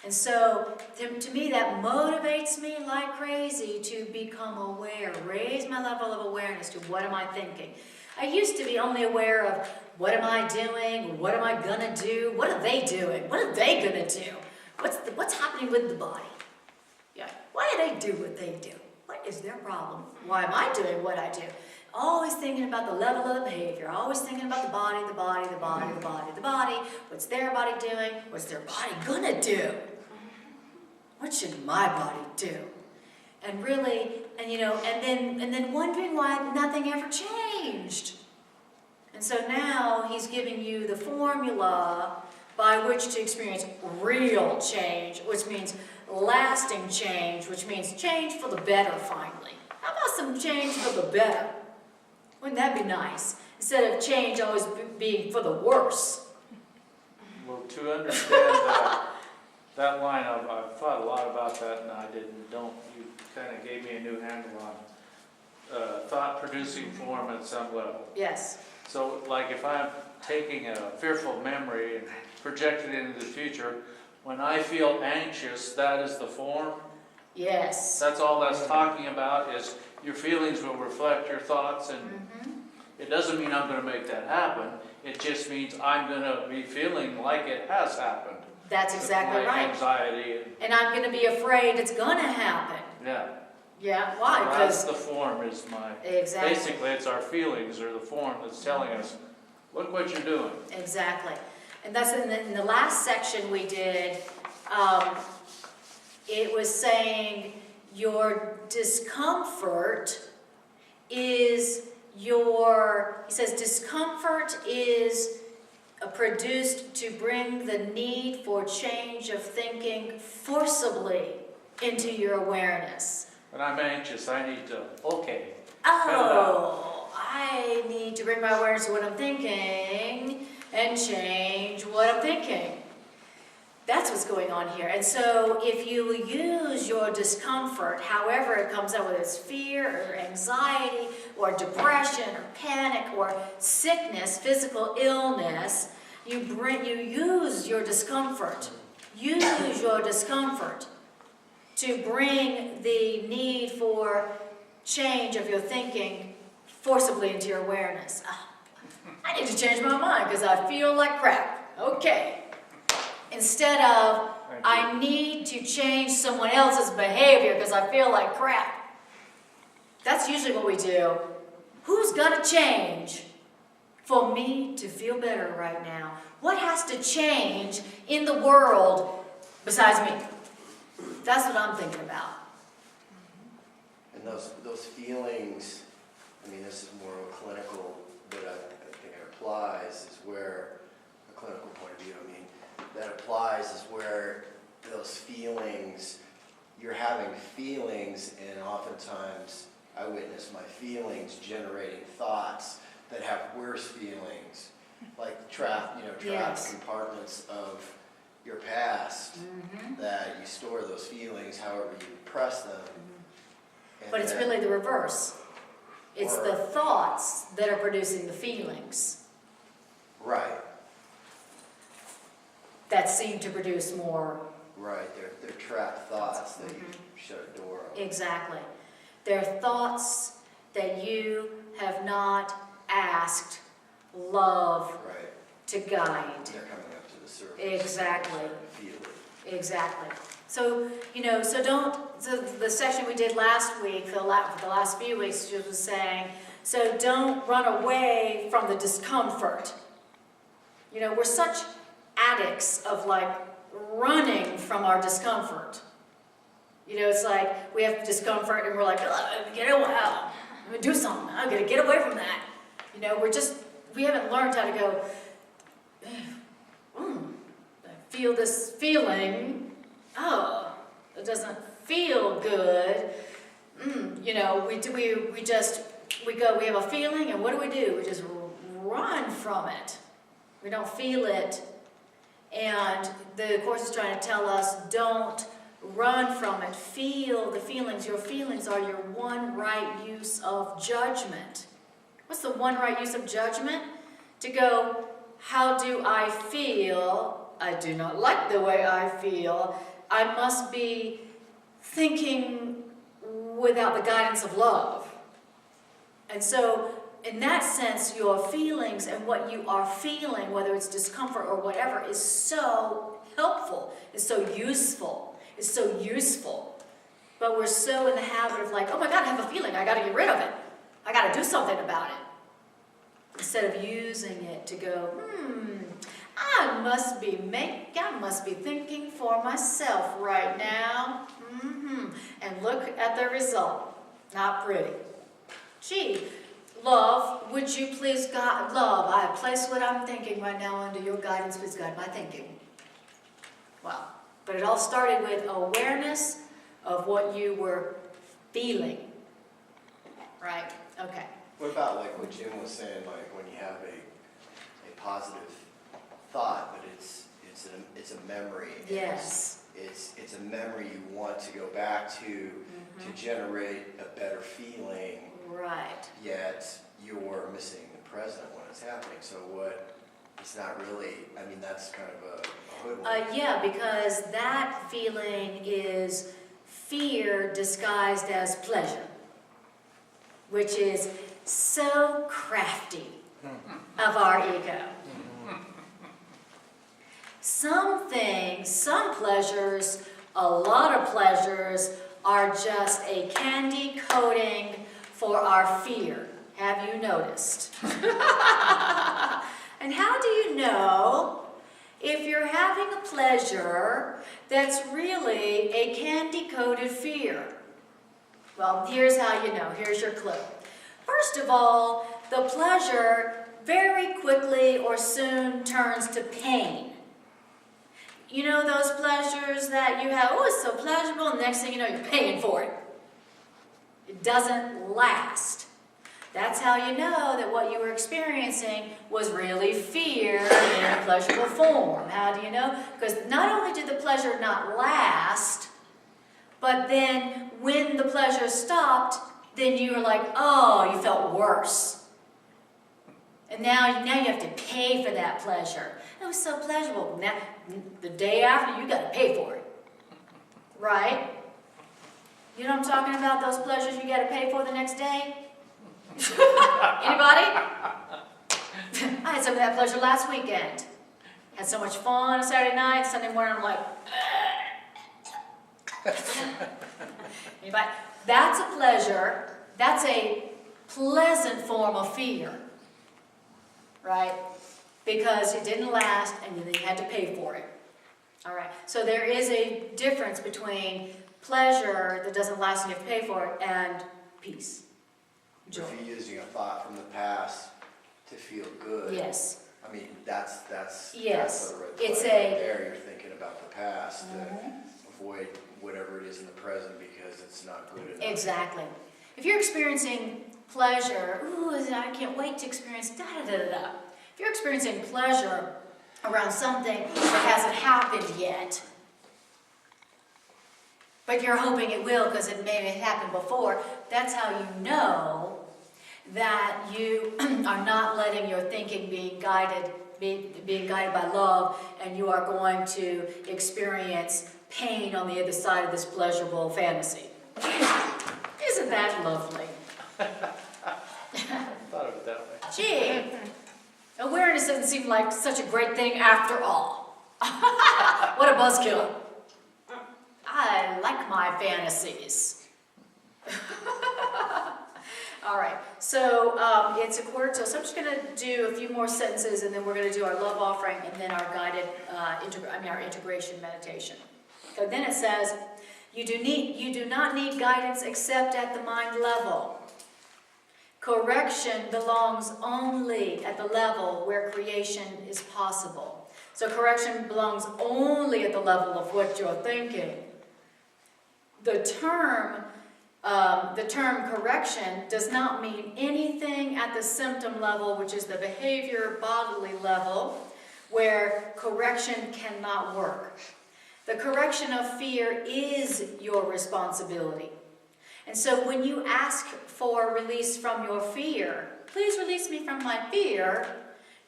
And so, to me, that motivates me like crazy to become aware, raise my level of awareness to what am I thinking. I used to be only aware of what am I doing, what am I gonna do, what are they doing, what are they gonna do, what's happening with the body. Yeah, why do they do what they do? What is their problem? Why am I doing what I do? Always thinking about the level of the behavior, always thinking about the body. What's their body doing? What's their body gonna do? What should my body do? And really, and then wondering why nothing ever changed. And so now he's giving you the formula by which to experience real change, which means lasting change, which means change for the better finally. How about some change for the better? Wouldn't that be nice? Instead of change always being for the worse. Well, to understand that line, I've thought a lot about that, and you kind of gave me a new handle on thought producing form at some level. Yes. So, like if I'm taking a fearful memory and projecting it into the future, when I feel anxious, that is the form. Yes. That's all that's talking about, is your feelings will reflect your thoughts, and it doesn't mean I'm going to make that happen. It just means I'm going to be feeling like it has happened. That's exactly right. Anxiety. And I'm going to be afraid it's going to happen. Yeah. Yeah, why? So Because that's the form is my... Exactly. Basically, it's our feelings or the form that's telling us, look what you're doing. Exactly. And that's in the last section we did, it was saying your discomfort is he says discomfort is produced to bring the need for change of thinking forcibly into your awareness. When I'm anxious, I need to, I need to bring my awareness to what I'm thinking and change what I'm thinking. That's what's going on here. And so if you use your discomfort, however it comes out, whether it's fear or anxiety or depression or panic or sickness, physical illness, you use your discomfort. Use your discomfort to bring the need for change of your thinking forcibly into your awareness. I need to change my mind because I feel like crap. Okay. Instead of, I need to change someone else's behavior because I feel like crap. That's usually what we do. Who's got to change for me to feel better right now? What has to change in the world besides me? That's what I'm thinking about. And those feelings, I mean, this is more of a clinical, but I think it applies, is where, a clinical point of view, I mean, that applies is where those feelings, you're having feelings, and oftentimes I witness my feelings generating thoughts that have worse feelings, like trapped Yes. compartments of your past, that you store those feelings however you repress them. And But it's then- really the reverse. It's the thoughts that are producing the feelings Right, that seem to produce more. right, they're trapped thoughts that you shut a door on. Exactly. They're thoughts that you have not asked love Right, to guide. they're coming up to the surface. Exactly. You're starting to feel it. Exactly. So, so the section we did last week, for the last few weeks, just was saying, so don't run away from the discomfort. We're such addicts of like running from our discomfort. It's like we have discomfort and we're like, get away, I'm gonna do something, I'm gonna get away from that. We haven't learned how to go, I feel this feeling, it doesn't feel good. We have a feeling, and what do? We just run from it. We don't feel it. And the Course is trying to tell us, don't run from it. Feel the feelings. Your feelings are your one right use of judgment. What's the one right use of judgment? To go, how do I feel? I do not like the way I feel. I must be thinking without the guidance of love. And so, in that sense, your feelings and what you are feeling, whether it's discomfort or whatever, is so helpful, is so useful, is so useful. But we're so in the habit of like, oh my God, I have a feeling, I got to get rid of it. I got to do something about it. Instead of using it to go, I must be thinking for myself right now. And look at the result. Not pretty. Gee, love, would you please God, love, I place what I'm thinking right now under your guidance, please guide my thinking. Well, but it all started with awareness of what you were feeling. Right? Okay. What about like what Jim was saying, like when you have a positive thought, but it's a memory. Yes. It's a memory you want to go back to generate a better feeling. Right. Yet you're missing the present when it's happening. So it's not really, I mean, that's kind of a hoodwink. Yeah, because that feeling is fear disguised as pleasure, which is so crafty of our ego. Some things, some pleasures, a lot of pleasures are just a candy coating for our fear. Have you noticed? And how do you know if you're having a pleasure that's really a candy-coated fear? Well, here's how you know. Here's your clue. First of all, the pleasure very quickly or soon turns to pain. You know those pleasures that you have, oh, it's so pleasurable, and the next thing you know, you're paying for it. It doesn't last. That's how you know that what you were experiencing was really fear in a pleasurable form. How do you know? Because not only did the pleasure not last, but then when the pleasure stopped, then you were like, oh, you felt worse. And now you have to pay for that pleasure. It was so pleasurable. Now, the day after, you got to pay for it. Right? You know what I'm talking about? Those pleasures you gotta pay for the next day? Anybody? I had some of that pleasure last weekend. Had so much fun on Saturday night, Sunday morning I'm like, anybody? That's a pleasure. That's a pleasant form of fear, right? Because it didn't last and then you had to pay for it. All right, so there is a difference between pleasure that doesn't last and you have to pay for it and peace, joy. If you're using a thought from the past to feel good. Yes. I mean, that's Yes. a red It's flag right a- there. You're thinking about the past to avoid whatever it is in the present because it's not good enough. Exactly. If you're experiencing pleasure, ooh, I can't wait to experience da-da-da-da-da. If you're experiencing pleasure around something that hasn't happened yet, but you're hoping it will because it may have happened before, that's how you know that you are not letting your thinking being guided by love, and you are going to experience pain on the other side of this pleasurable fantasy. Isn't that lovely? I thought of it that way. Gee, awareness doesn't seem like such a great thing after all. What a buzzkill. I like my fantasies. All right, so it's 1:45, so I'm just going to do a few more sentences, and then we're going to do our love offering, and then our guided, our integration meditation. So then it says, you do not need guidance except at the mind level. Correction belongs only at the level where creation is possible. So correction belongs only at the level of what you're thinking. The term correction does not mean anything at the symptom level, which is the behavior bodily level, where correction cannot work. The correction of fear is your responsibility. And so when you ask for release from your fear, please release me from my fear,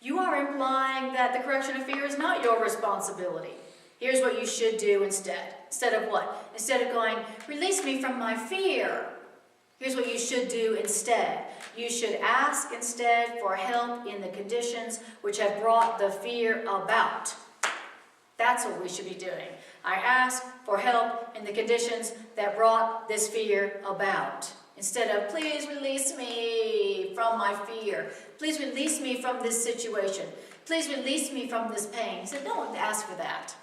you are implying that the correction of fear is not your responsibility. Here's what you should do instead. Instead of what? Instead of going, release me from my fear, here's what you should do instead. You should ask instead for help in the conditions which have brought the fear about. That's what we should be doing. I ask for help in the conditions that brought this fear about. Instead of, please release me from my fear. Please release me from this situation. Please release me from this pain. He said, don't ask for that.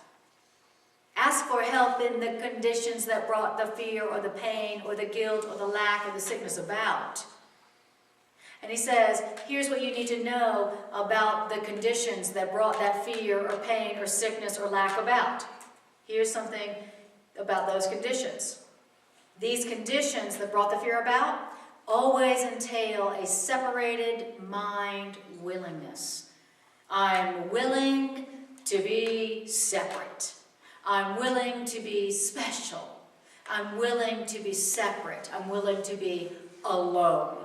Ask for help in the conditions that brought the fear or the pain or the guilt or the lack or the sickness about. And he says, here's what you need to know about the conditions that brought that fear or pain or sickness or lack about. Here's something about those conditions. These conditions that brought the fear about always entail a separated mind willingness. I'm willing to be separate. I'm willing to be special. I'm willing to be separate. I'm willing to be alone.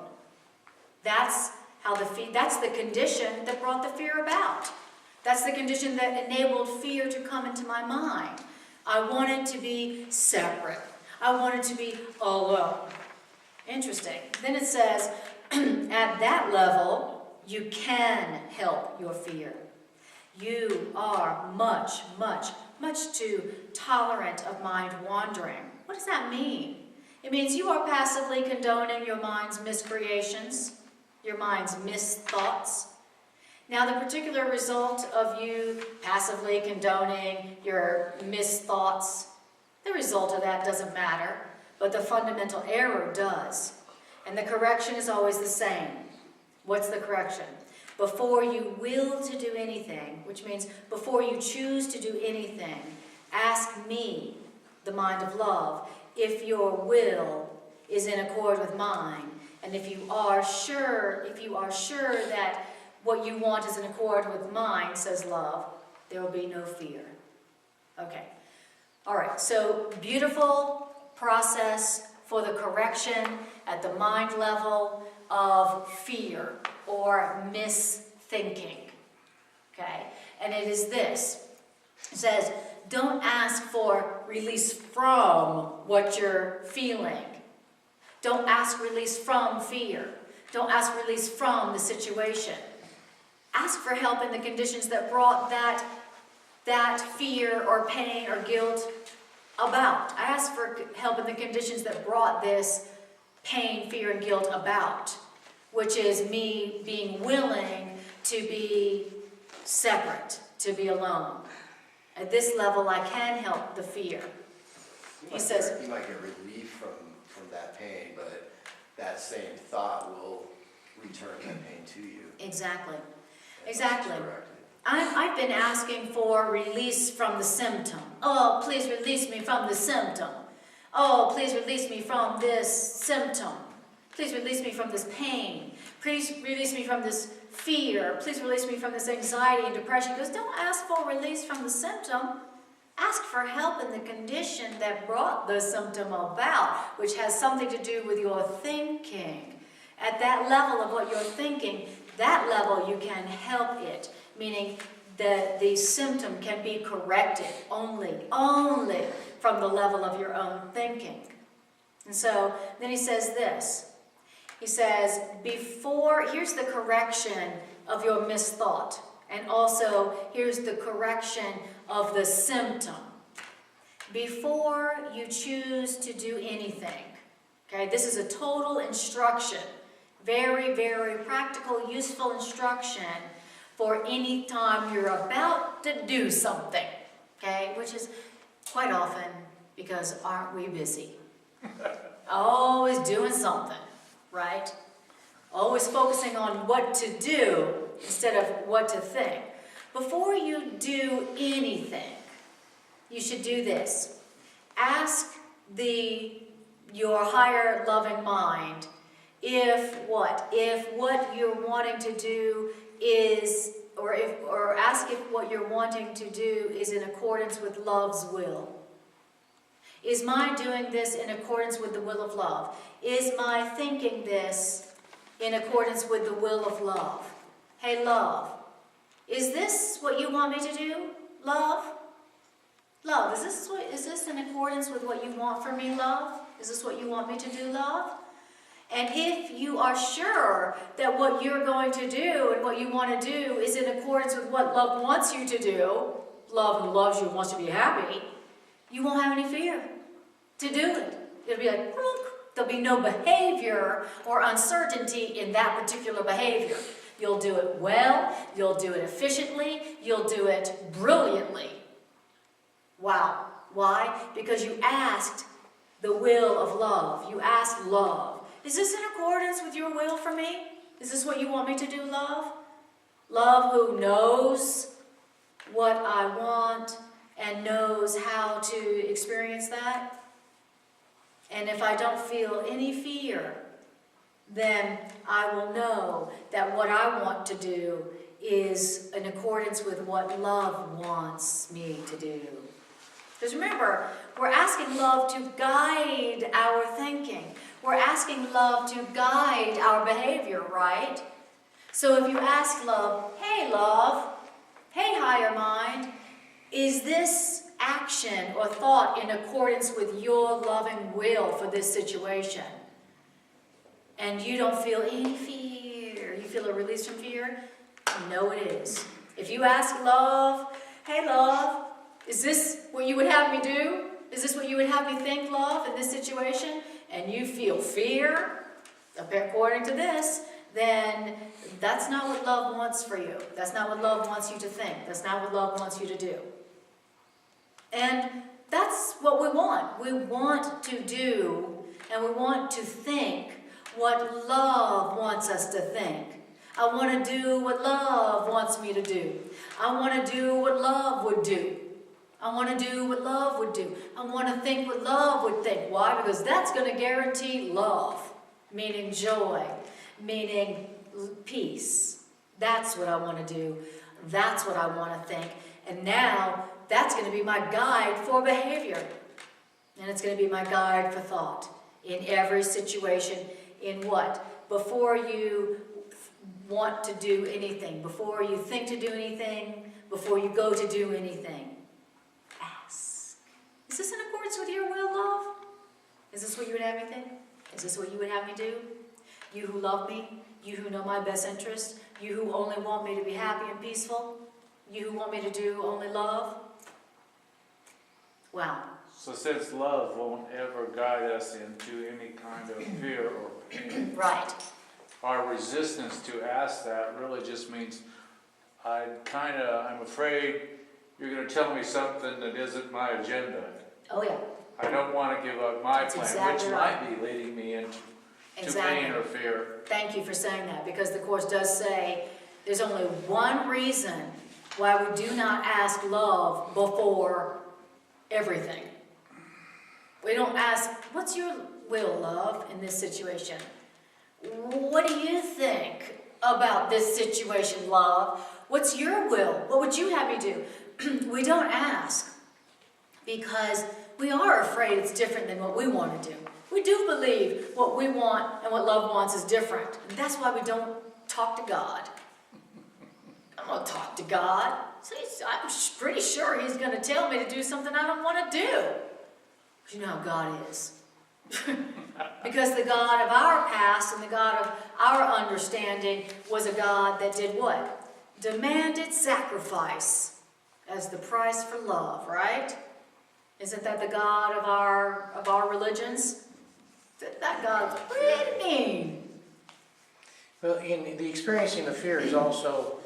That's the condition that brought the fear about. That's the condition that enabled fear to come into my mind. I wanted to be separate. I wanted to be alone. Interesting. Then it says, at that level, you can help your fear. You are much, much, much too tolerant of mind wandering. What does that mean? It means you are passively condoning your mind's miscreations, your mind's misthoughts. Now, the particular result of you passively condoning your misthoughts, the result of that doesn't matter, but the fundamental error does. And the correction is always the same. What's the correction? Before you will to do anything, which means before you choose to do anything, ask me, the mind of love, if your will is in accord with mine, and if you are sure that what you want is in accord with mine, says love, there will be no fear. Okay. All right, so beautiful process for the correction at the mind level of fear or misthinking. Okay? And it is this. It says, don't ask for release from what you're feeling. Don't ask release from fear. Don't ask release from the situation. Ask for help in the conditions that brought that fear or pain or guilt about. I ask for help in the conditions that brought this pain, fear, and guilt about, which is me being willing to be separate, to be alone. At this level, I can help the fear. He says, You might get relief from that pain, but that same thought will return that pain to you. exactly. And Exactly. that's corrected. I've been asking for release from the symptom. Oh, please release me from the symptom. Oh, please release me from this symptom. Please release me from this pain. Please release me from this fear. Please release me from this anxiety and depression. He goes, don't ask for release from the symptom. Ask for help in the condition that brought the symptom about, which has something to do with your thinking. At that level of what you're thinking, that level you can help it, meaning that the symptom can be corrected only from the level of your own thinking. And so then he says this. He says, here's the correction of your misthought, and also here's the correction of the symptom. Before you choose to do anything, okay, this is a total instruction, very, very practical, useful instruction for any time you're about to do something, okay, which is quite often because aren't we busy? Always doing something, right? Always focusing on what to do instead of what to think. Before you do anything, you should do this. Ask your higher loving mind if what you're wanting to do is, or ask if what you're wanting to do is in accordance with love's will. Is my doing this in accordance with the will of love? Is my thinking this in accordance with the will of love? Hey, love, is this what you want me to do, love? Love, is this in accordance with what you want from me, love? Is this what you want me to do, love? And if you are sure that what you're going to do and what you want to do is in accordance with what love wants you to do, love who loves you and wants to be happy, you won't have any fear to do it. It'll be like, there'll be no behavior or uncertainty in that particular behavior. You'll do it well, you'll do it efficiently, you'll do it brilliantly. Wow. Why? Because you asked the will of love. You asked love. Is this in accordance with your will for me? Is this what you want me to do, love? Love who knows what I want and knows how to experience that. And if I don't feel any fear, then I will know that what I want to do is in accordance with what love wants me to do. Because remember, we're asking love to guide our thinking. We're asking love to guide our behavior, right? So if you ask love, hey higher mind, is this action or thought in accordance with your loving will for this situation? And you don't feel any fear, you feel a release from fear? No, it is. If you ask love, hey love, is this what you would have me do? Is this what you would have me think, love, in this situation? And you feel fear, according to this, then that's not what love wants for you. That's not what love wants you to think. That's not what love wants you to do. And that's what we want. We want to do and we want to think what love wants us to think. I want to do what love wants me to do. I want to do what love would do. I want to do what love would do. I want to think what love would think. Why? Because that's going to guarantee love, meaning joy, meaning peace. That's what I want to do. That's what I want to think. And now that's going to be my guide for behavior. And it's going to be my guide for thought in every situation. In what? Before you want to do anything, before you think to do anything, before you go to do anything. Ask. Is this in Is this what you would have me think? Is this what you would have me do? You who love me, you who know my best interest, you who only want me to be happy and peaceful, you who want me to do only love? Wow. So since love won't ever guide us into any kind of fear or pain, Right. our resistance to ask that really just means I'm afraid you're going to tell me something that isn't my agenda. Oh yeah. I don't want to give up my That's plan, exactly which right. might be leading me into Exactly. pain or fear. Thank you for saying that, because the Course does say there's only one reason why we do not ask love before everything. We don't ask, what's your will, love, in this situation? What do you think about this situation, love? What's your will? What would you have me do? We don't ask because we are afraid it's different than what we want to do. We do believe what we want and what love wants is different. And that's why we don't talk to God. I'm going to talk to God. So I'm pretty sure He's going to tell me to do something I don't want to do. But you know how God is. Because the God of our past and the God of our understanding was a God that did what? Demanded sacrifice as the price for love, right? Isn't that the God of our religions? That God's pretty mean. Well, in the experiencing of fear is also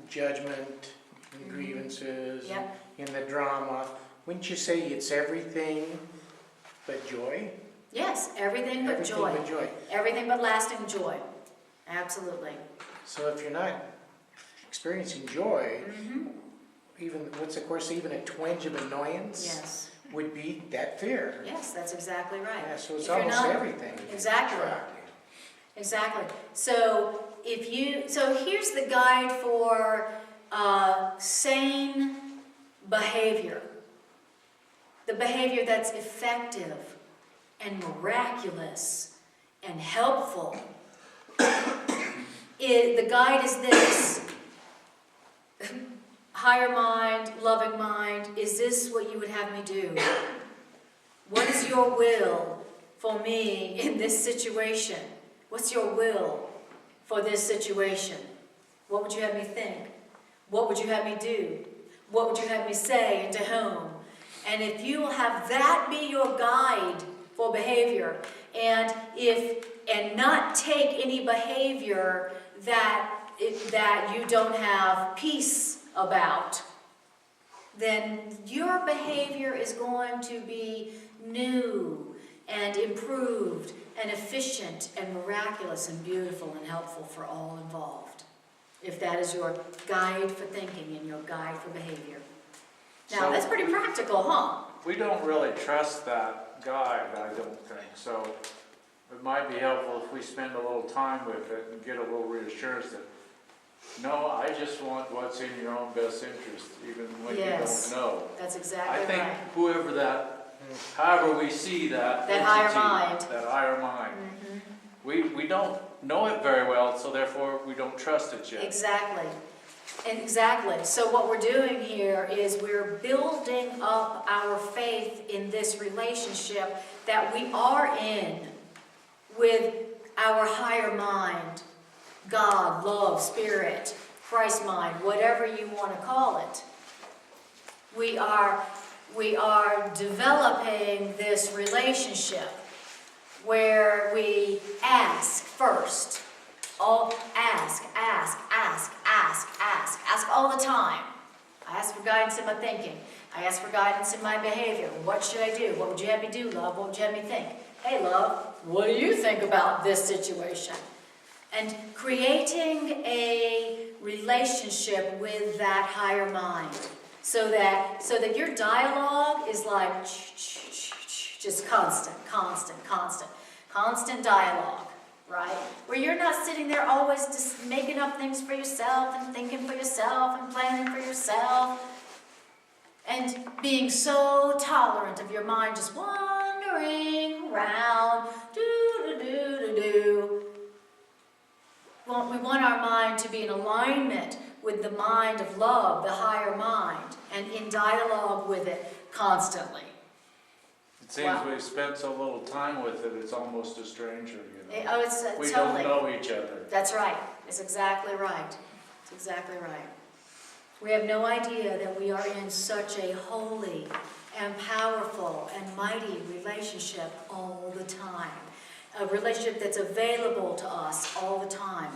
judgment, and grievances, Yep. in the drama. Wouldn't you say it's everything but joy? Yes, everything but joy. Everything but joy. Everything but lasting joy. Absolutely. So if you're not experiencing joy, even, what's the Course say, even a twinge of annoyance Yes. would be that fear. Yes, that's exactly right. Yeah, so it's If you're almost not- everything. Exactly. Attracting. Exactly. So here's the guide for sane behavior. The behavior that's effective and miraculous and helpful. The guide is this. Higher mind, loving mind, is this what you would have me do? What is your will for me in this situation? What's your will for this situation? What would you have me think? What would you have me do? What would you have me say and to whom? And if you will have that be your guide for behavior, and not take any behavior that you don't have peace about, then your behavior is going to be new and improved and efficient and miraculous and beautiful and helpful for all involved. If that is your guide for thinking and your guide for behavior. Now, So- that's pretty practical, huh? We don't really trust that guide, I don't think, so it might be helpful if we spend a little time with it and get a little reassurance that, no, I just want what's in your own best interest, even when Yes. you don't know. That's I exactly think right. whoever however we see that That higher entity, mind. that higher mind, Mhm. we don't know it very well, so therefore we don't trust it yet. Exactly. Exactly. So what we're doing here is we're building up our faith in this relationship that we are in with our higher mind, God, love, spirit, Christ mind, whatever you want to call it. We are developing this relationship where we ask first. Ask all the time. I ask for guidance in my thinking. I ask for guidance in my behavior. What should I do? What would you have me do, love? What would you have me think? Hey, love, what do you think about this situation? And creating a relationship with that higher mind so that your dialogue is like just constant dialogue. Right? Where you're not sitting there always just making up things for yourself and thinking for yourself and planning for yourself and being so tolerant of your mind just wandering around, do. Well, we want our mind to be in alignment with the mind of love, the higher mind, and in dialogue with it constantly. It seems Wow. we've spent so little time with it, it's almost a stranger, you know? Oh, it's We totally. don't know each other. That's right. It's exactly right. It's exactly right. We have no idea that we are in such a holy and powerful and mighty relationship all the time. A relationship that's available to us all the time.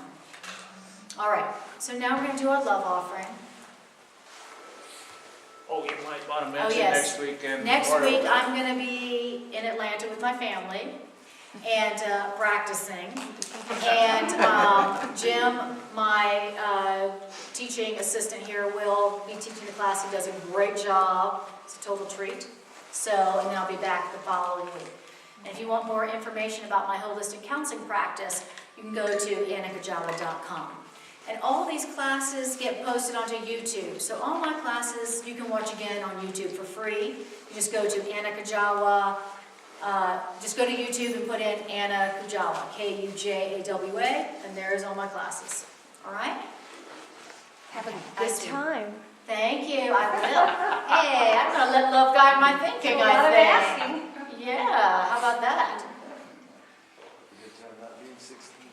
All right, so now we're going to do our love offering. Oh, you might want to Oh, mention yes. next weekend. Next week, I'm going to be in Atlanta with my family and practicing. And Jim, my teaching assistant here, will be teaching the class. He does a great job. It's a total treat. So, and then I'll be back the following week. And if you want more information about my holistic counseling practice, you can go to annakajawa.com. And all these classes get posted onto YouTube. So all my classes you can watch again on YouTube for free. You just go to Anna Kujawa. Just go to YouTube and put in Anna Kujawa, Kujawa, and there's all my classes. All right? Have a I good do. time. Thank you. I will. Hey, I'm going to let love guide my thinking, A lot of I think. asking. Yeah, how about that? Good time not being 16.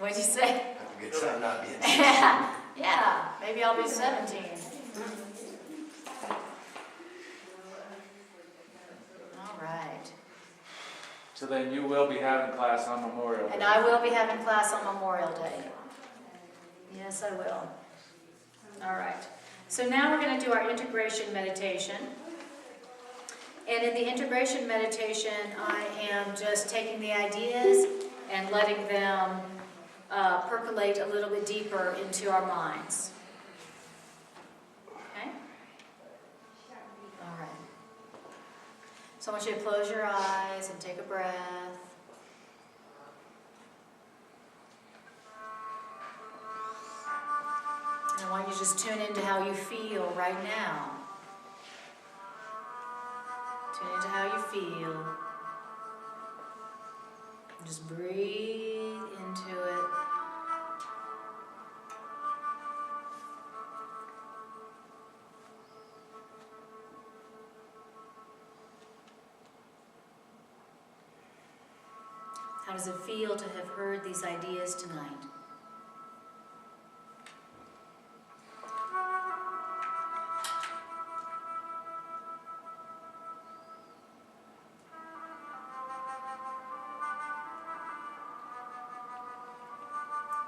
What'd you say? Have a good time not being 16. Yeah, maybe I'll be 17. All right. So then you will be having class on Memorial Day. And I will be having class on Memorial Day. Yes, I will. All right. So now we're going to do our integration meditation. And in the integration meditation, I am just taking the ideas and letting them percolate a little bit deeper into our minds. Okay? All right. So I want you to close your eyes and take a breath. And I want you to just tune into how you feel right now. Tune into how you feel. And just breathe into it. How does it feel to have heard these ideas tonight?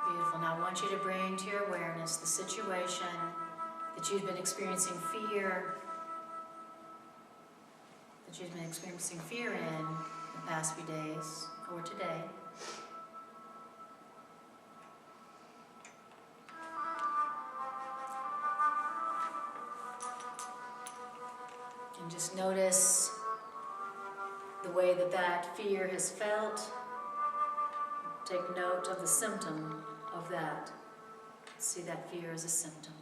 Beautiful. Now I want you to bring to your awareness the situation that you've been experiencing fear, in the past few days or today. And just notice the way that that fear has felt. Take note of the symptom of that. See that fear as a symptom.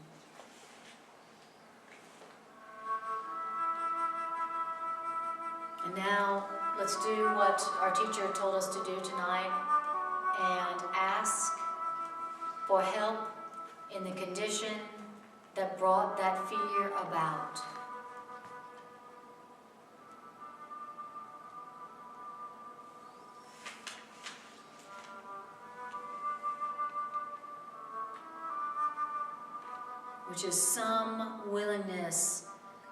And now let's do what our teacher told us to do tonight and ask for help in the condition that brought that fear about. Which is some willingness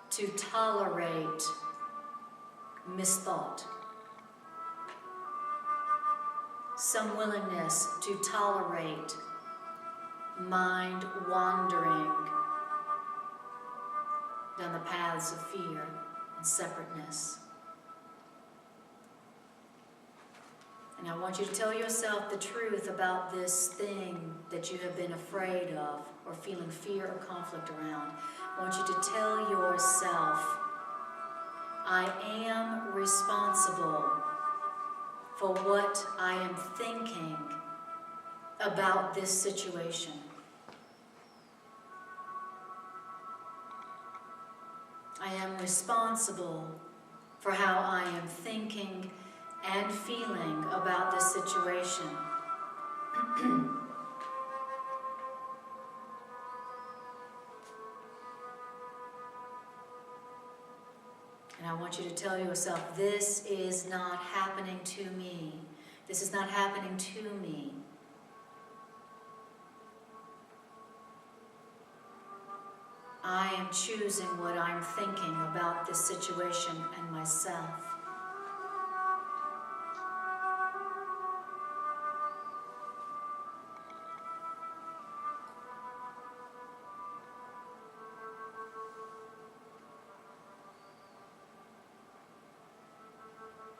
to tolerate misthought. Some willingness to tolerate mind wandering down the paths of fear and separateness. And I want you to tell yourself the truth about this thing that you have been afraid of or feeling fear or conflict around. I want you to tell yourself, I am responsible for what I am thinking about this situation. I am responsible for how I am thinking and feeling about this situation. And I want you to tell yourself, this is not happening to me. This is not happening to me. I am choosing what I'm thinking about this situation and myself.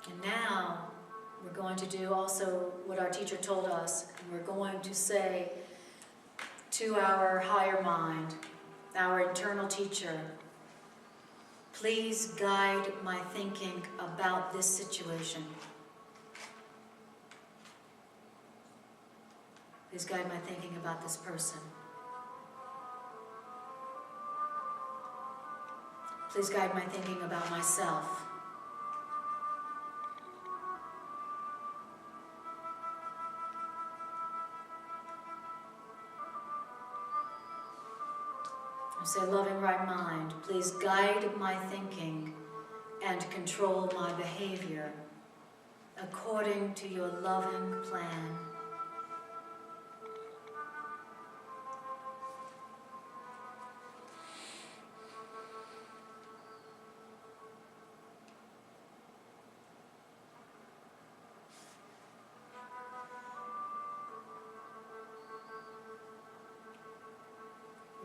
And now, we're going to do also what our teacher told us, and we're going to say to our higher mind, our internal teacher, please guide my thinking about this situation. Please guide my thinking about this person. Please guide my thinking about myself. I say, loving right mind, please guide my thinking and control my behavior according to your loving plan.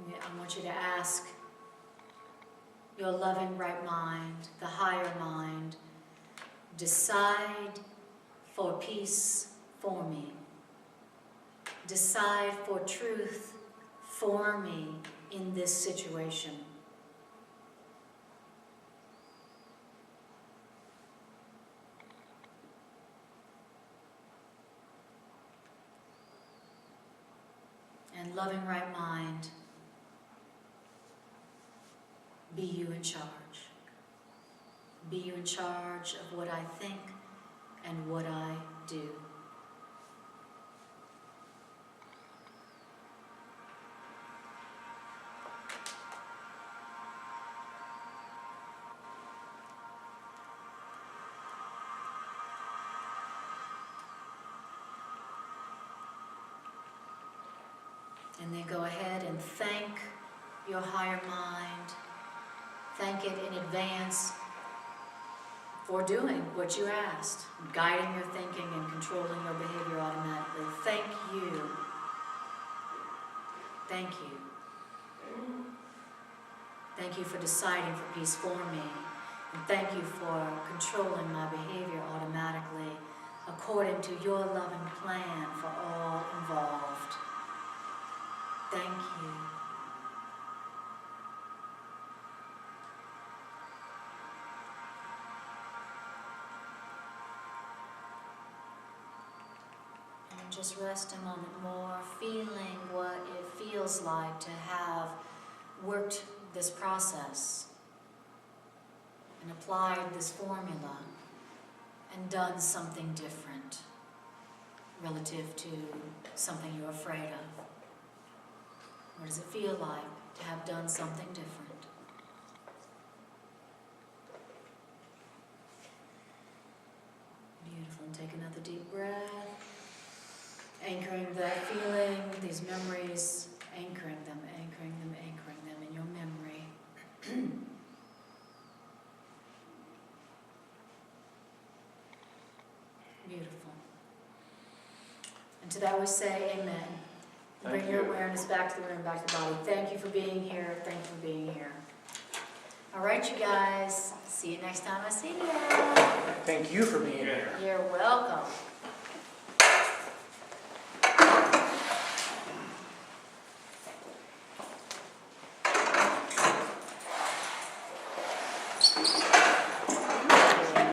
I want you to ask your loving right mind, the higher mind, decide for peace for me. Decide for truth for me in this situation. And loving right mind, be you in charge. Be you in charge of what I think and what I do. And then go ahead and thank your higher mind. Thank it in advance for doing what you asked, guiding your thinking and controlling your behavior automatically. Thank you. Thank you. Thank you for deciding for peace for me. And thank you for controlling my behavior automatically according to your loving plan for all involved. Thank you. And just rest a moment more, feeling what it feels like to have worked this process and applied this formula and done something different relative to something you're afraid of. What does it feel like to have done something different? Beautiful. And take another deep breath. Anchoring that feeling, these memories, anchoring them in your memory. Beautiful. And to that we say amen. Bring your awareness back to the room, back to the body. Thank you for being here. Thank you for being here. All right, you guys. See you next time I see you. Thank you for being here. You're welcome.